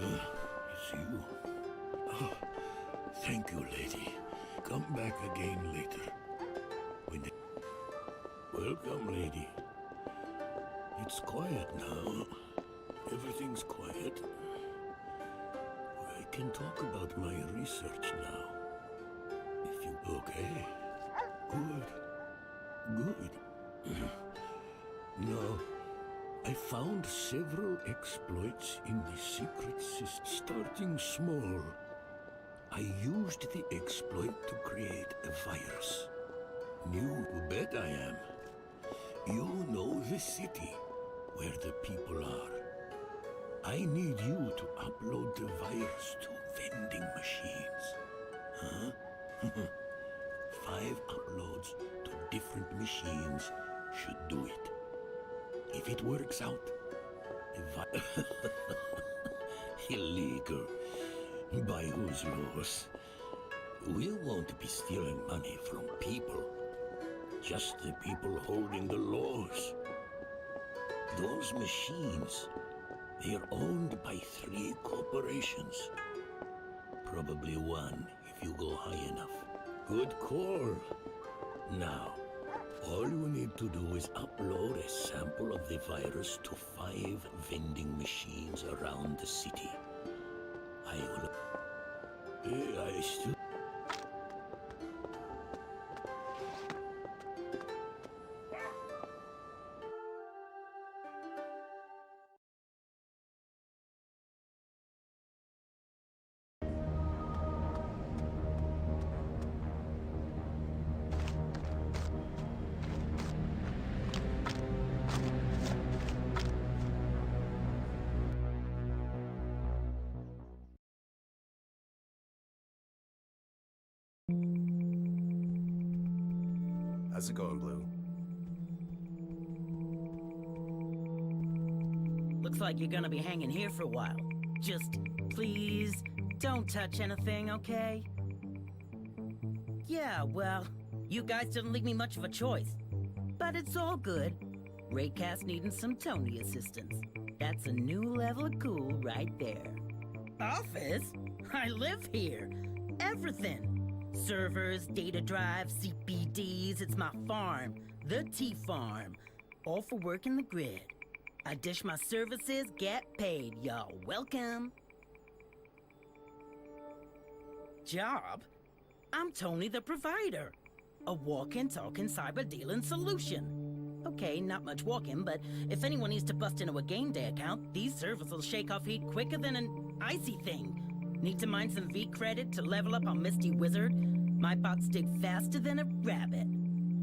It's you. Oh, thank you, lady. Come back again later. Welcome, lady. It's quiet now. Everything's quiet. I can talk about my research now. If you... Okay. Good. Now, I found several exploits in the secret system. Starting small, I used the exploit to create a virus. You bet I am. You know the city where the people are. I need you to upload the virus to vending machines. Huh? 5 uploads to different machines should do it. If it works out, illegal. By whose laws? We won't be stealing money from people. Just the people holding the laws. Those machines, they're owned by 3 corporations. Probably 1 if you go high enough. Good call. Now, all you need to do is upload a sample of the virus to 5 vending machines around the city. I still... How's it going, Blue? Looks like you're gonna be hanging here for a while. Just, please, don't touch anything, okay? Yeah, well, you guys didn't leave me much of a choice. But it's all good. Raycast needing some Tony assistance. That's a new level of cool right there. Office? I live here. Everything. Servers, data drives, CPDs, it's my farm. The T-Farm. All for working the grid. I dish my services, get paid. Y'all welcome. Job? I'm Tony the Provider. A walking, talking, cyber dealing solution. Okay, not much walking, but if anyone needs to bust into a game day account, these servers will shake off heat quicker than an icy thing. Need to mine some V credit to level up on Misty Wizard? My bots dig faster than a rabbit.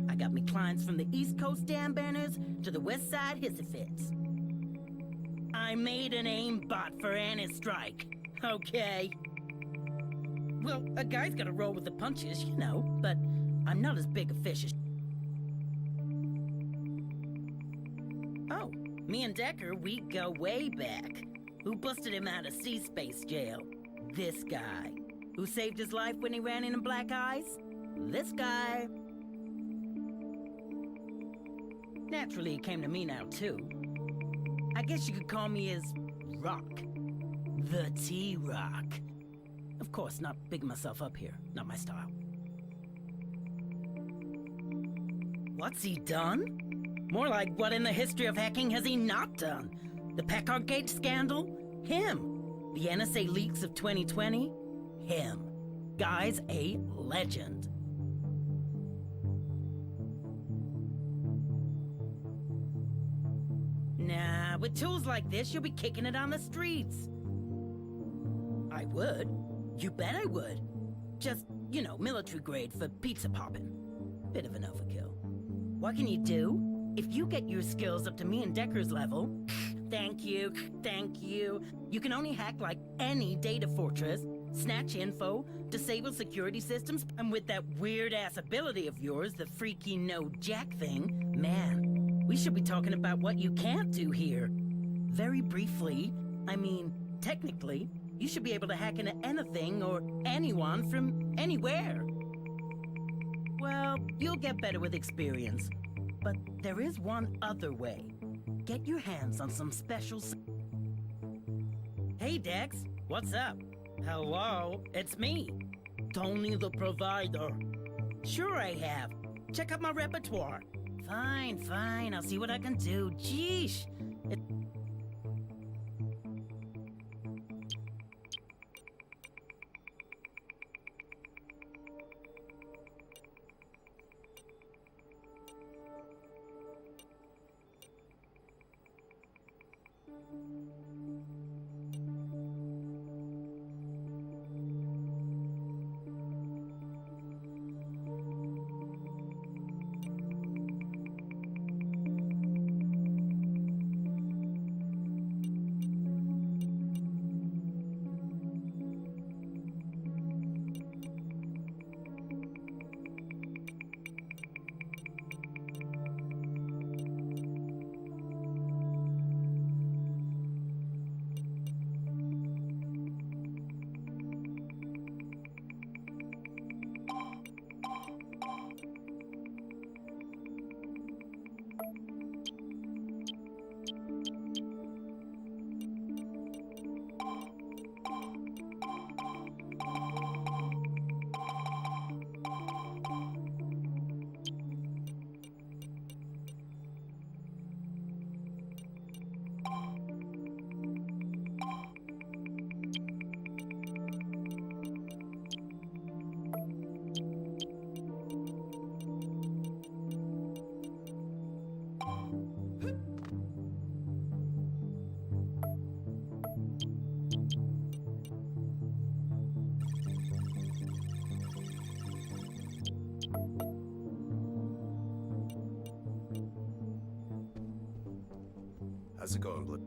I got me clients from the East Coast Dam Banners to the West Side Hissifits. I made an aim bot for Anti-Strike, okay? Well, a guy's gotta roll with the punches, you know, but I'm not as big a fish as... Oh, me and Decker, we go way back. Who busted him out of sea-space jail? This guy. Who saved his life when he ran into black eyes? This guy. Naturally, he came to me now, too. I guess you could call me his Rock. The T-Rock. Of course, not bigging myself up here. Not my style. What's he done? More like, what in the history of hacking has he not done? The Packard Gate scandal? Him. The NSA leaks of 2020? Him. Guy's a legend. Nah, with tools like this, you'll be kicking it on the streets. I would. You bet I would. Just, you know, military grade for pizza popping. Bit of an overkill. What can you do? If you get your skills up to me and Decker's level, thank you, you can only hack like any data fortress, snatch info, disable security systems, and with that weird-ass ability of yours, the freaky no-jack thing, man, we should be talking about what you can't do here. Very briefly, I mean, technically, you should be able to hack into anything or anyone from anywhere. Well, you'll get better with experience. But there is one other way. Get your hands on some special... Hey, Dex. What's up? Hello, it's me. Tony the Provider. Sure I have. Check out my repertoire. Fine. I'll see what I can do. Jeesh. How's it going, Blue?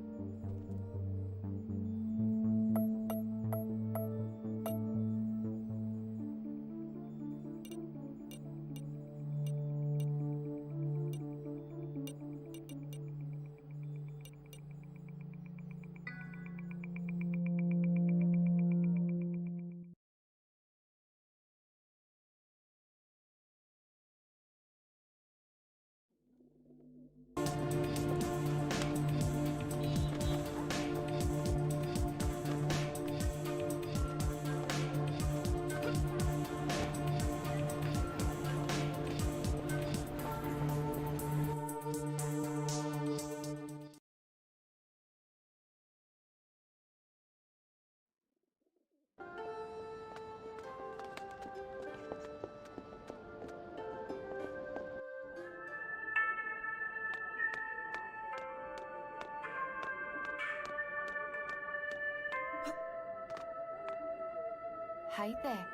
Hi there.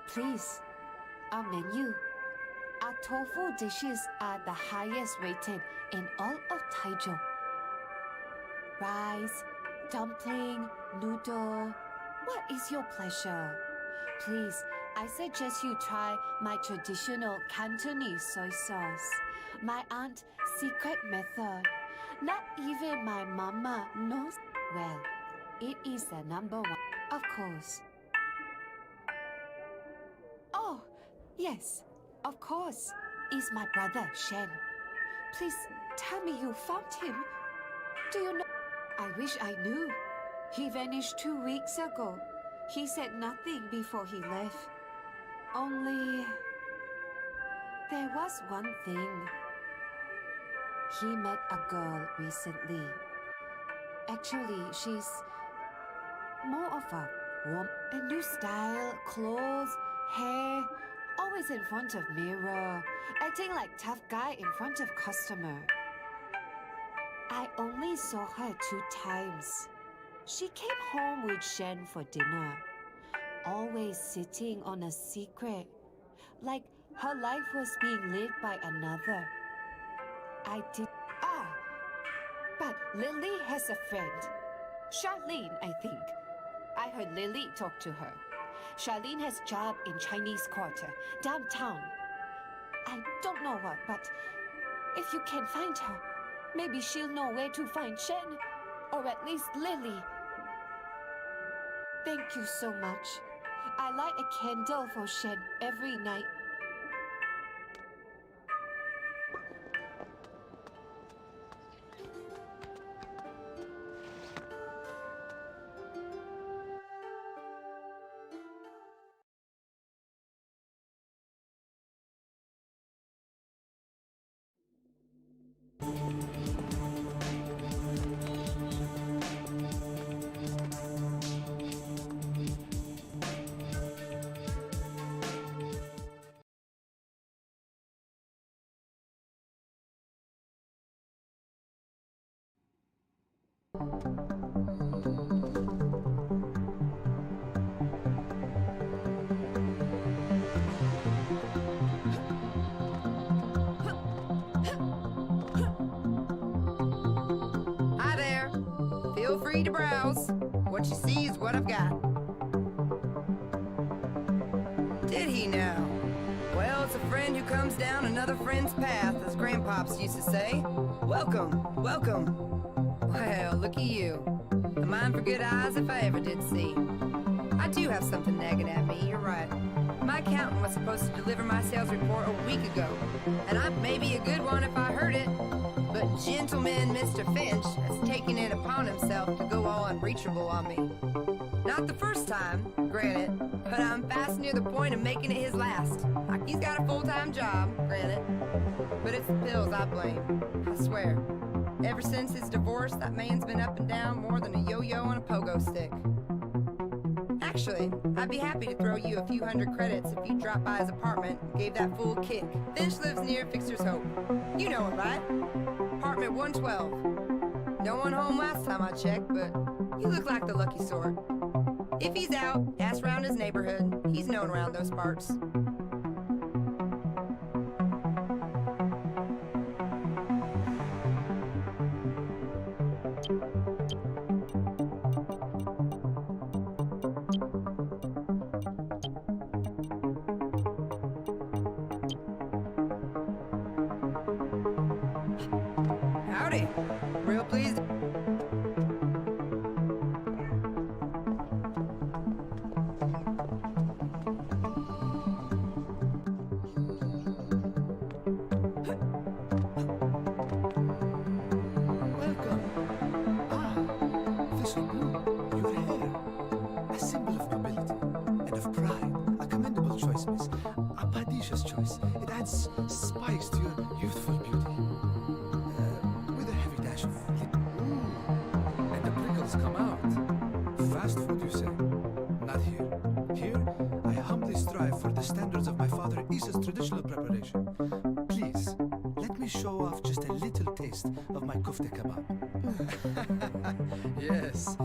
Please, our menu. Our tofu dishes are the highest rated in all of Taichung. Rice, dumpling, noodle. What is your pleasure? Please, I suggest you try my traditional Cantonese soy sauce. My aunt's secret method. Not even my mama knows. Well, it is the number one, of course. Oh, yes, of course. Is my brother, Shen. Please tell me you found him. Do you know? I wish I knew. He vanished 2 weeks ago. He said nothing before he left. Only... there was one thing. He met a girl recently. Actually, she's more of a woman. A new style, clothes, hair, always in front of mirror, acting like tough guy in front of customer. I only saw her 2 times. She came home with Shen for dinner, always sitting on a secret, like her life was being lived by another. But Lily has a friend, Charlene, I think. I heard Lily talk to her. Charlene has a job in Chinese Quarter, downtown. I don't know what, but if you can find her, maybe she'll know where to find Shen, or at least Lily. Thank you so much. I light a candle for Shen every night. Hi there. Feel free to browse. What you see is what I've got. Did he now? Well, it's a friend who comes down another friend's path, as grandpops used to say. Welcome, welcome. Well, look at you. A mind for good eyes if I ever did see. I do have something nagging at me, you're right. My accountant was supposed to deliver my sales report a week ago, and I may be a good one if I heard it. But gentleman Mr. Finch has taken it upon himself to go all unreachable on me. Not the first time, granted, but I'm fast near the point of making it his last. He's got a full-time job, granted, but it's the pills I blame, I swear. Ever since his divorce, that man's been up and down more than a yo-yo on a pogo stick. Actually, I'd be happy to throw you a few hundred credits if you drop by his apartment and gave that fool a kick. Finch lives near Fixer's Hope. You know it, right? Apartment 112. No one home last time I checked, but you look like the lucky sort. If he's out, ask around his neighborhood. He's known around those parts. Howdy. Real pleased. Welcome. Ah, Vishal Blue, your hair. A symbol of nobility and of pride. A commendable choice, miss. A prodigious choice. It adds spice to your youthful beauty. With a heavy dash of ooh, and the prickles come out. Fast food, you say? Not here. Here, I humbly strive for the standards of my father Isa's traditional preparation. Please, let me show off just a little taste of my kufte kebab. Yes,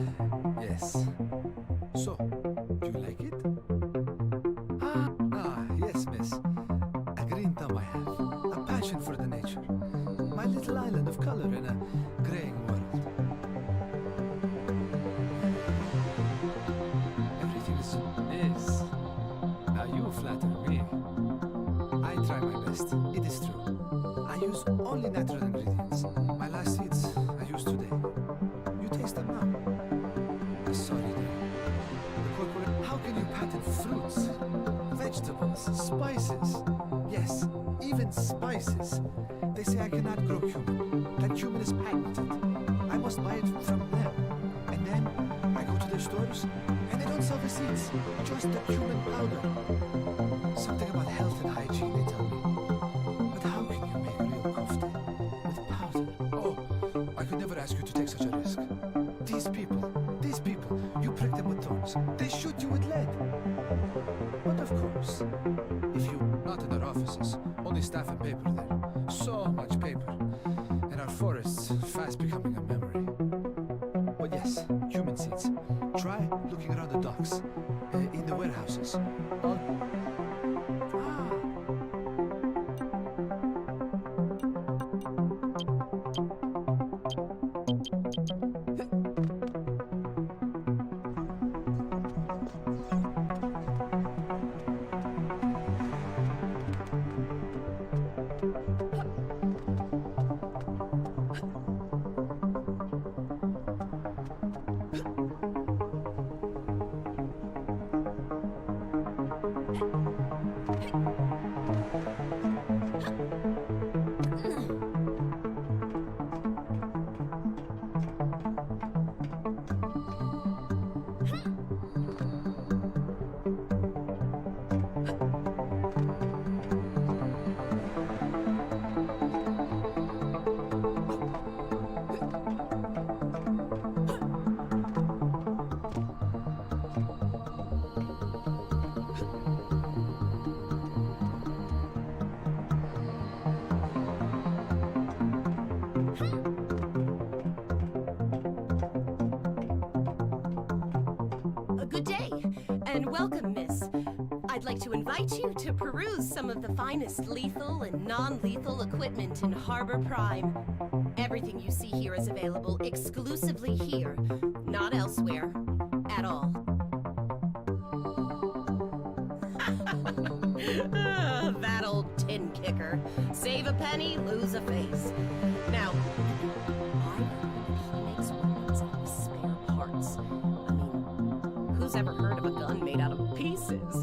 yes. So, do you like it? Yes, miss. A green thumb I have. A passion for the nature. My little island of color in a graying world. Everything is. Now you flatter me. I try my best. It is true. I use only natural ingredients. My last seeds I used today. You taste them now. Sorry, dear. The corporate. How can you patent fruits, vegetables, spices? Yes, even spices. They say I cannot grow cumin. That cumin is patented. I must buy it from them. And then I go to their stores, and they don't sell the seeds, just the cumin powder. Something about health and hygiene, they tell me. But how can you make real kofte with powder? Oh, I could never ask you to take such a risk. These people, you prick them with thorns. They shoot you with lead. But of course, if you... Not in their offices, only staff and paper there. So much paper. And our forests fast becoming a memory. But yes, cumin seeds. Try looking around the docks, in the warehouses. Good day, and welcome, miss. I'd like to invite you to peruse some of the finest lethal and non-lethal equipment in Harbor Prime. Everything you see here is available exclusively here, not elsewhere, at all. That old tin kicker. Save a penny, lose a face. Now, I heard he makes weapons out of spare parts. I mean, who's ever heard of a gun made out of pieces?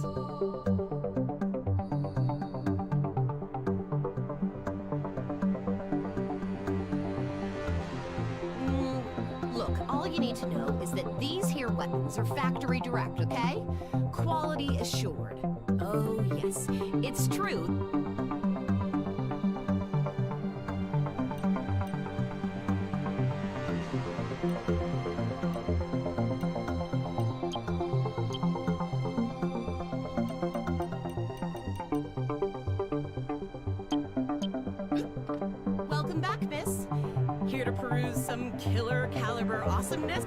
Look, all you need to know is that these here weapons are factory direct, okay? Quality assured. Oh, yes, it's true. Welcome back, miss. Here to peruse some killer caliber awesomeness?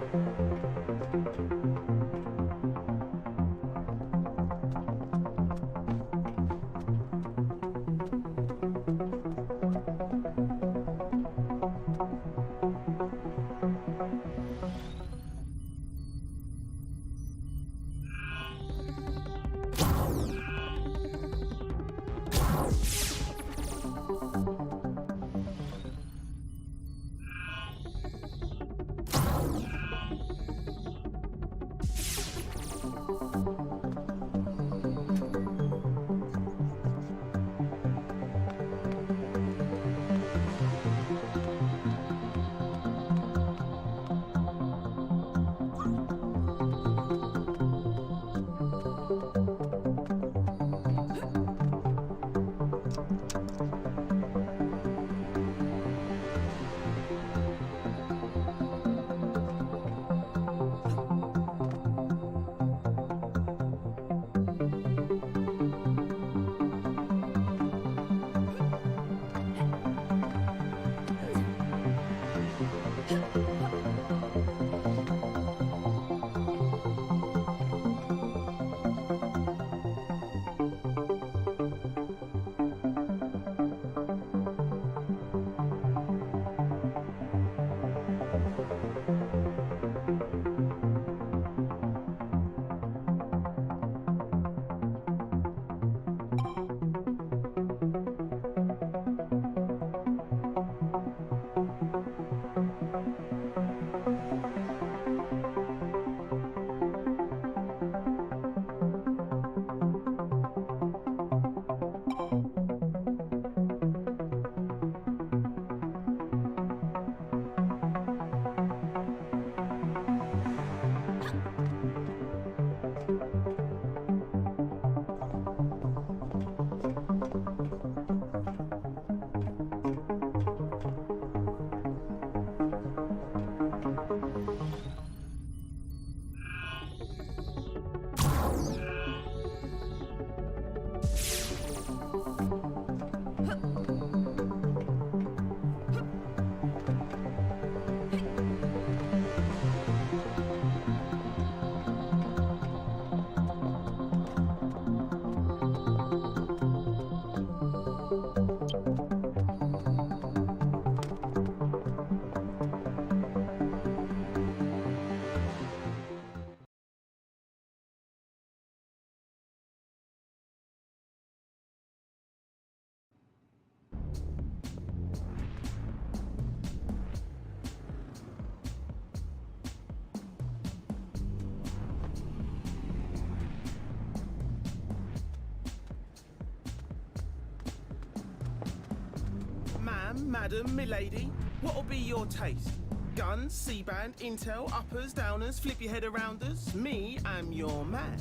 Madam, milady, what'll be your taste? Guns, C-band, intel, uppers, downers, flip your head around us? Me, am your man.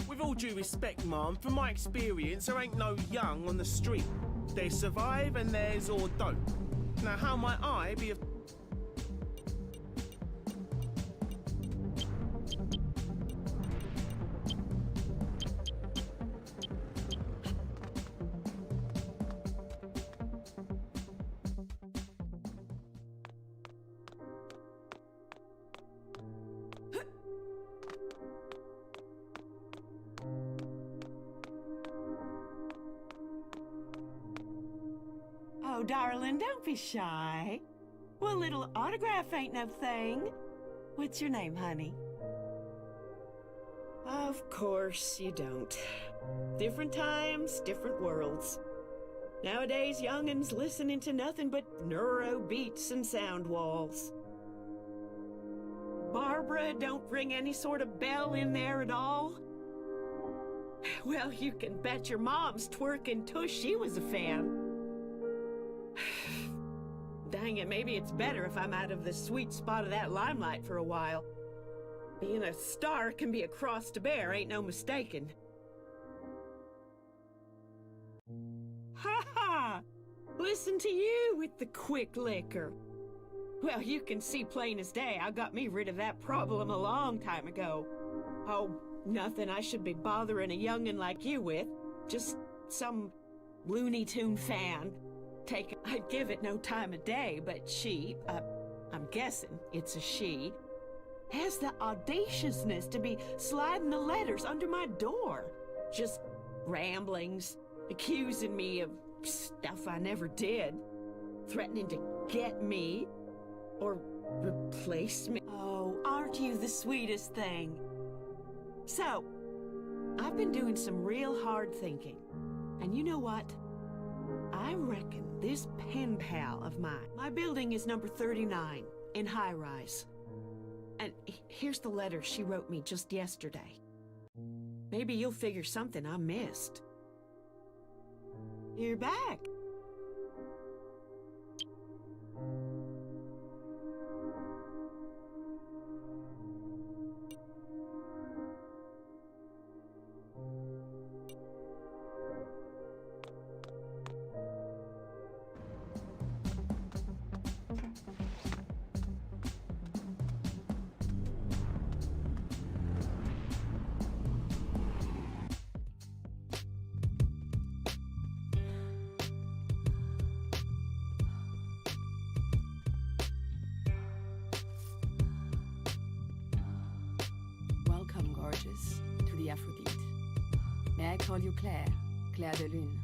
With all due respect, ma'am, from my experience, there ain't no young on the street. There's survive and there's or don't. Now, how might I be a... Oh, darling, don't be shy. Well, little autograph ain't no thing. What's your name, honey? Of course you don't. Different times, different worlds. Nowadays, young'uns listening to nothing but neuro beats and sound walls. Barbara don't ring any sort of bell in there at all. Well, you can bet your mom's twerking tush she was a fan. Dang it, maybe it's better if I'm out of the sweet spot of that limelight for a while. Being a star can be a cross to bear, ain't no mistaking. Ha ha! Listen to you with the quick liquor. Well, you can see plain as day I got me rid of that problem a long time ago. Oh, nothing I should be bothering a young'un like you with. Just some Looney Tune fan. I'd give it no time of day, but she, I'm guessing it's a she, has the audaciousness to be sliding the letters under my door. Just ramblings, accusing me of stuff I never did, threatening to get me or replace me. Oh, aren't you the sweetest thing? So, I've been doing some real hard thinking, and you know what? I reckon this pen pal of mine, my building is number 39 in high rise. And here's the letter she wrote me just yesterday. Maybe you'll figure something I missed. You're back. gorgeous, to the Aphrodite. May I call you Claire? Claire de Lune.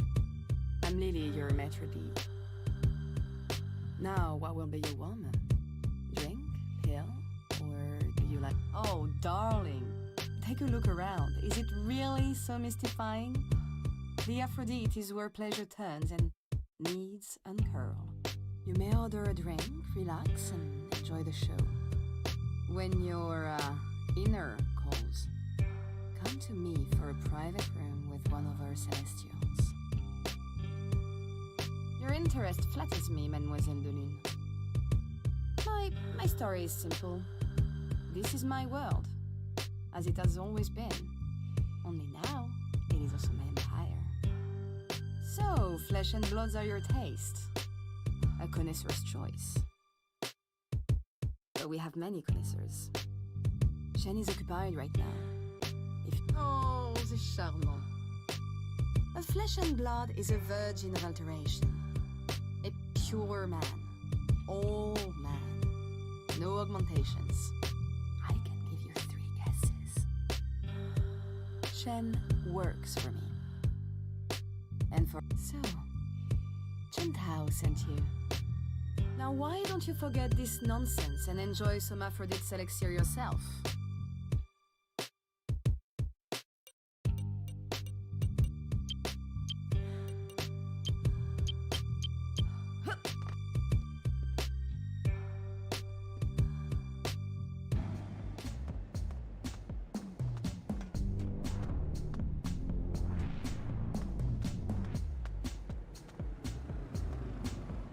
I'm Lily, your maitre d'. Now, what will be your woman? Drink? Pill? Or do you like... Oh, darling. Take a look around. Is it really so mystifying? The Aphrodite is where pleasure turns and needs uncurl. You may order a drink, relax, and enjoy the show. When your inner calls, come to me for a private room with one of our celestials. Your interest flatters me, Mademoiselle de Lune. My story is simple. This is my world, as it has always been. Only now, it is also my empire. So, flesh and bloods are your taste. A connoisseur's choice. But we have many connoisseurs. Shen is occupied right now. Oh, c'est charmant. A flesh and blood is a virgin of alteration. A pure man. All man. No augmentations. I can give you 3 guesses. Shen works for me. And for... So, Chen Tao sent you. Now why don't you forget this nonsense and enjoy some Aphrodite's elixir yourself?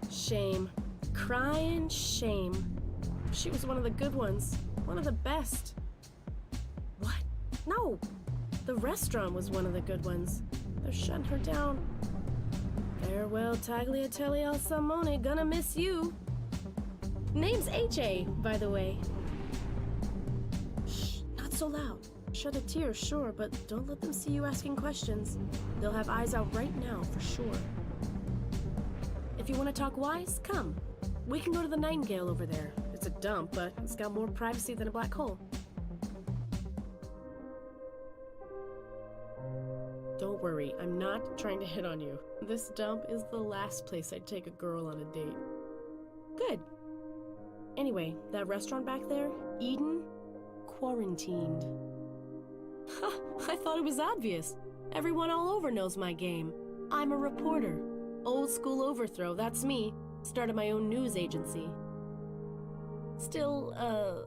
Shame. Crying shame. She was one of the good ones. One of the best. What? No! The restaurant was one of the good ones. They're shutting her down. Farewell, Tagliatelle al Salmone. Gonna miss you. Name's AJ, by the way. Shh, not so loud. Shed a tear, sure, but don't let them see you asking questions. They'll have eyes out right now, for sure. If you want to talk wise, come. We can go to the Nightingale over there. It's a dump, but it's got more privacy than a black hole. Don't worry, I'm not trying to hit on you. This dump is the last place I'd take a girl on a date. Good. Anyway, that restaurant back there, Eden, quarantined. Ha! I thought it was obvious. Everyone all over knows my game. I'm a reporter. Old school overthrow, that's me. Started my own news agency. Still,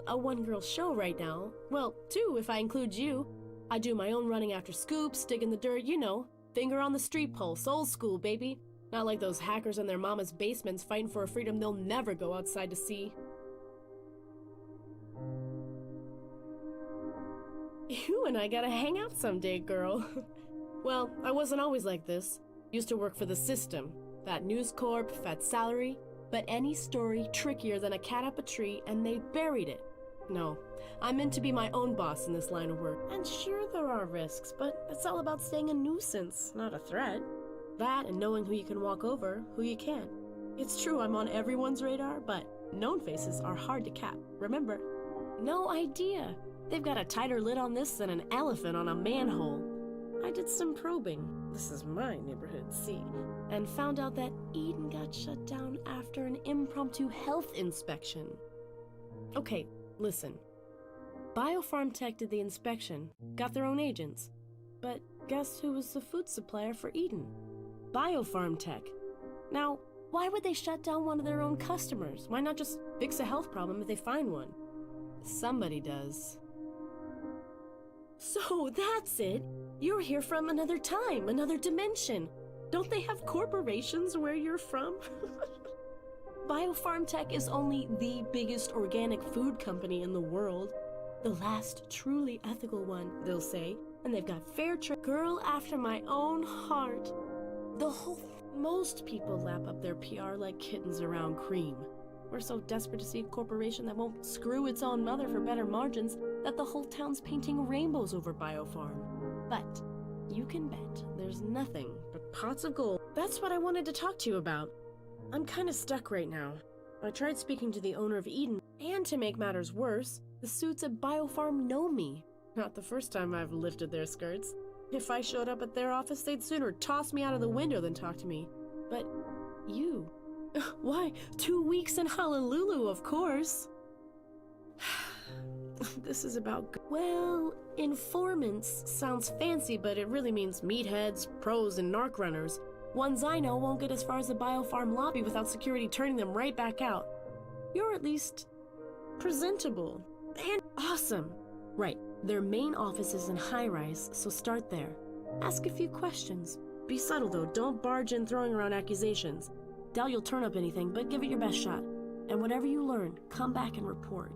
a one-girl show right now. Well, 2 if I include you. I do my own running after scoops, dig in the dirt, you know. Finger on the street pulse, old school, baby. Not like those hackers in their mama's basements fighting for a freedom they'll never go outside to see. You and I gotta hang out someday, girl. Well, I wasn't always like this. Used to work for the system. Fat News Corp, fat salary, but any story trickier than a cat up a tree, and they buried it. No, I'm meant to be my own boss in this line of work. And sure, there are risks, but it's all about staying a nuisance, not a threat. That and knowing who you can walk over, who you can't. It's true I'm on everyone's radar, but known faces are hard to cap. Remember, no idea. They've got a tighter lid on this than an elephant on a manhole. I did some probing. This is my neighborhood, see? And found out that Eden got shut down after an impromptu health inspection. Okay, listen. Biopharm Tech did the inspection, got their own agents. But guess who was the food supplier for Eden? Biopharm Tech. Now, why would they shut down one of their own customers? Why not just fix a health problem if they find one? Somebody does. So that's it. You're here from another time, another dimension. Don't they have corporations where you're from? Biopharm Tech is only the biggest organic food company in the world. The last truly ethical one, they'll say. And they've got fair trade. Girl after my own heart. Most people lap up their PR like kittens around cream. We're so desperate to see a corporation that won't screw its own mother for better margins that the whole town's painting rainbows over Biopharm. But you can bet there's nothing but pots of gold. That's what I wanted to talk to you about. I'm kinda stuck right now. I tried speaking to the owner of Eden, and to make matters worse, the suits at Biopharm know me. Not the first time I've lifted their skirts. If I showed up at their office, they'd sooner toss me out of the window than talk to me. But you... Why, 2 weeks in Honolulu, of course. This is about... Well, informants sounds fancy, but it really means meatheads, pros, and narc runners. Ones I know won't get as far as the biofarm lobby without security turning them right back out. You're at least presentable and awesome. Right, their main office is in high-rise, so start there. Ask a few questions. Be subtle though, don't barge in throwing around accusations. Doubt you'll turn up anything, but give it your best shot. And whatever you learn, come back and report.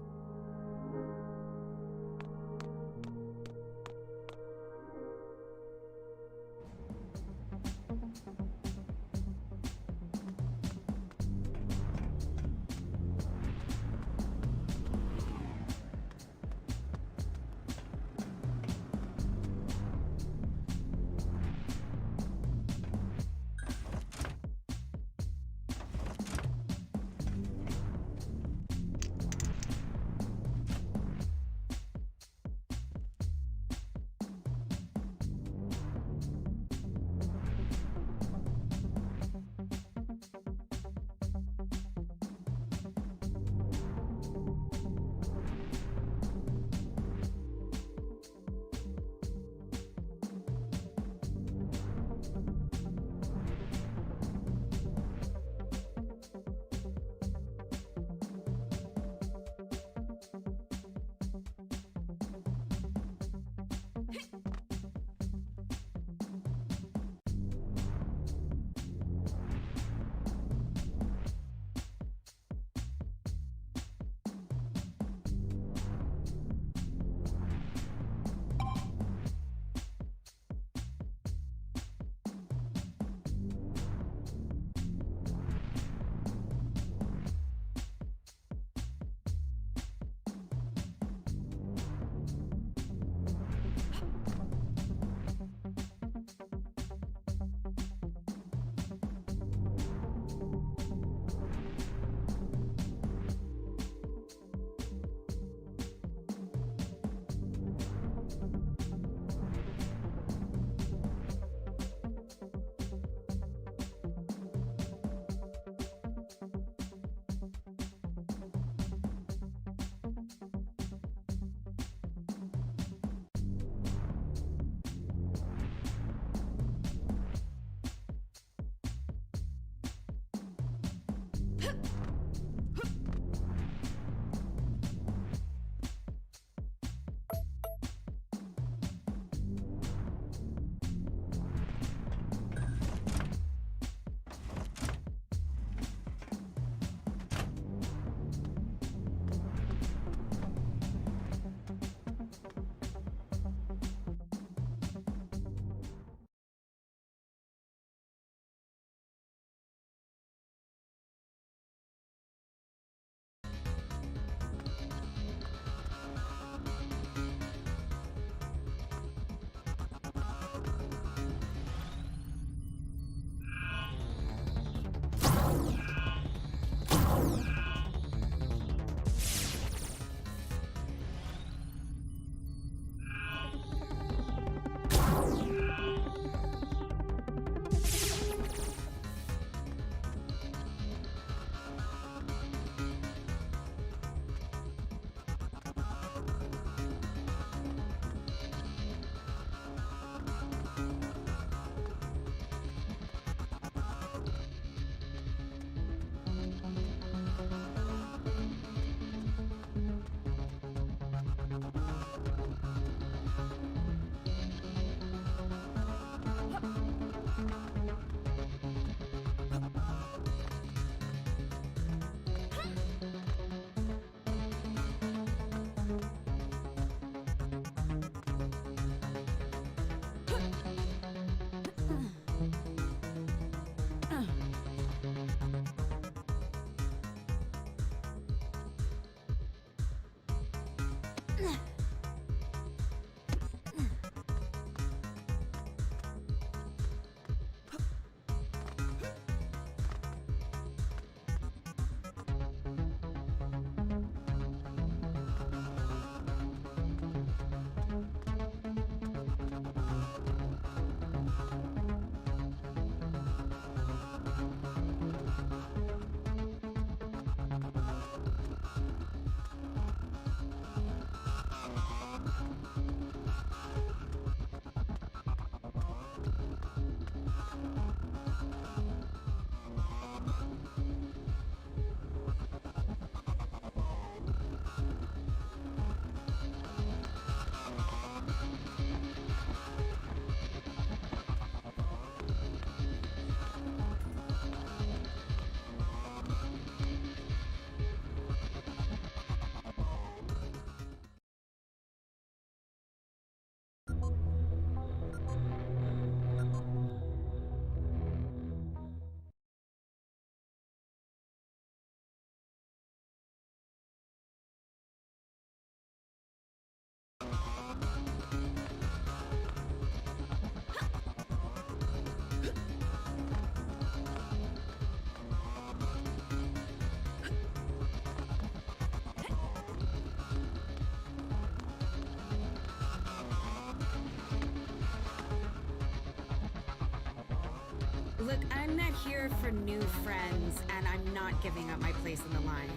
I'm not here for new friends, and I'm not giving up my place in the line.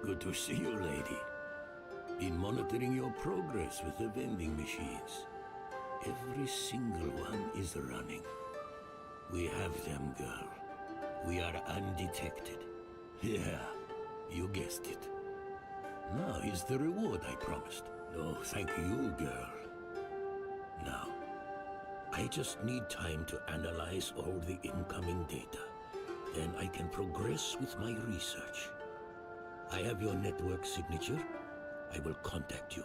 Good to see you, lady. Been monitoring your progress with the vending machines. Every single one is running. We have them, girl. We are undetected. Yeah, you guessed it. Now is the reward I promised. No, thank you, girl. Now, I just need time to analyze all the incoming data. Then I can progress with my research. I have your network signature. I will contact you.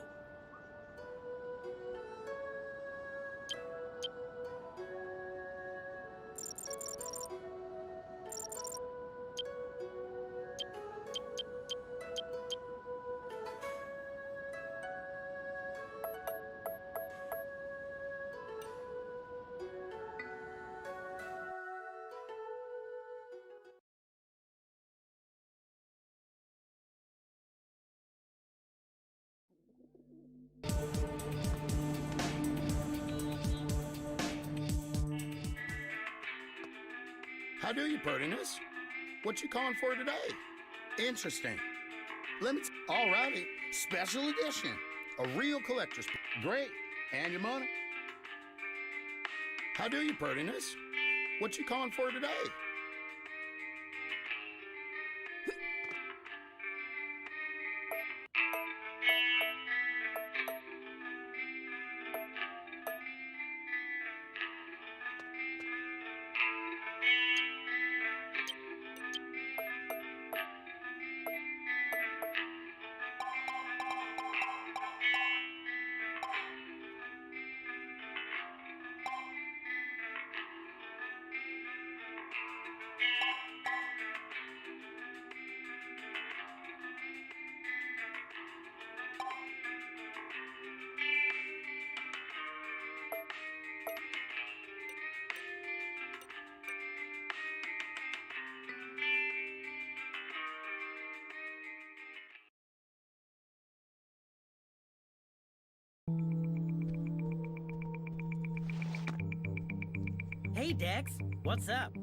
How do you, Purtiness? What you calling for today? Interesting. Alrighty, special edition. A real collector's. Great. And your money? How do you, Purtiness? What you calling for today? Hey, Dex, what's up?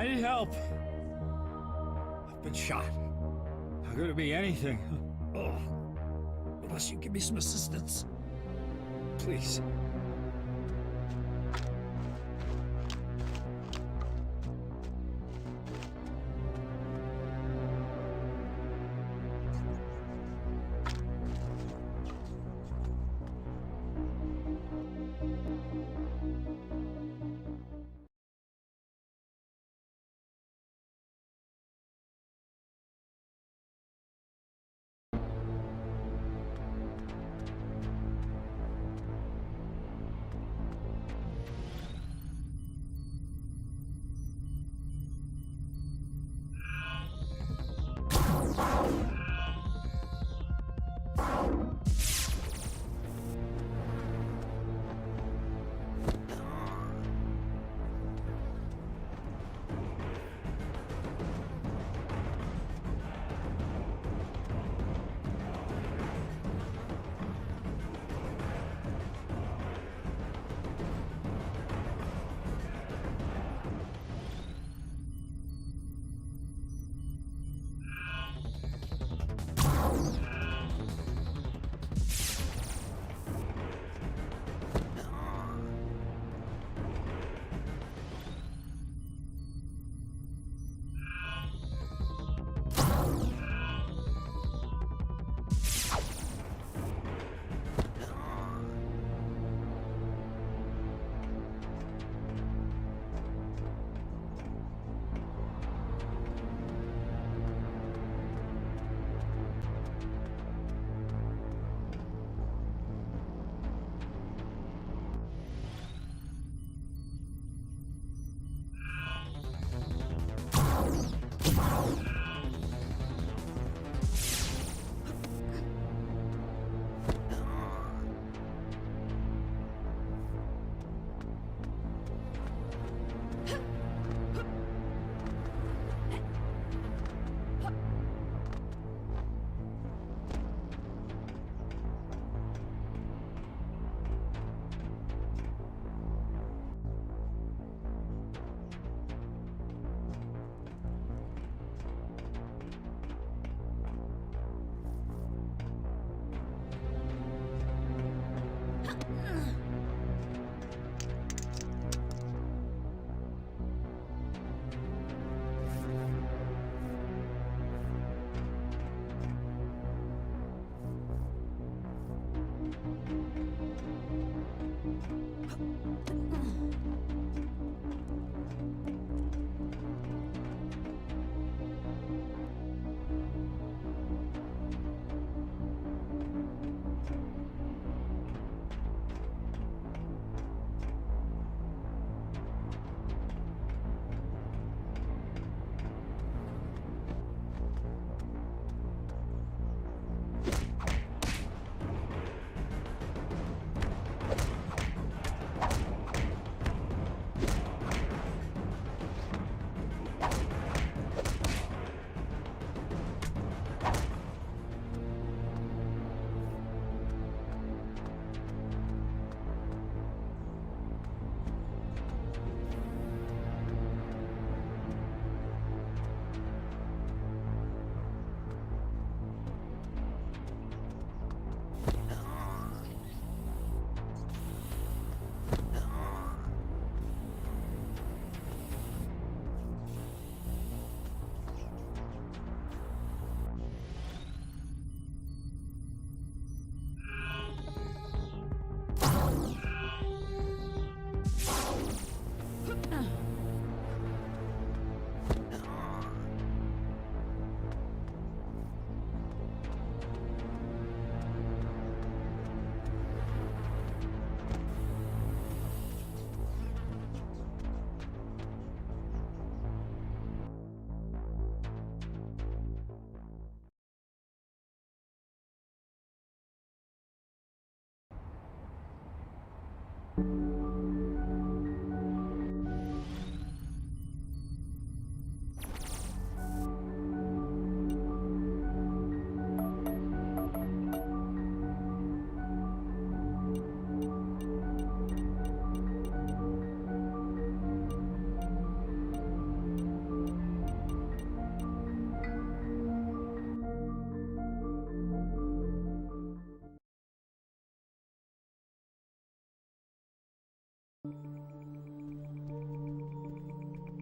I need help. I've been shot. How could it be anything? Oh, unless you give me some assistance. Please.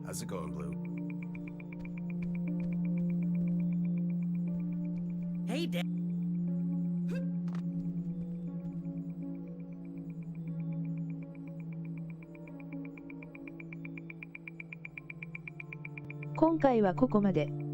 How's it going, Blue? Hey, Dad.今回はここまで。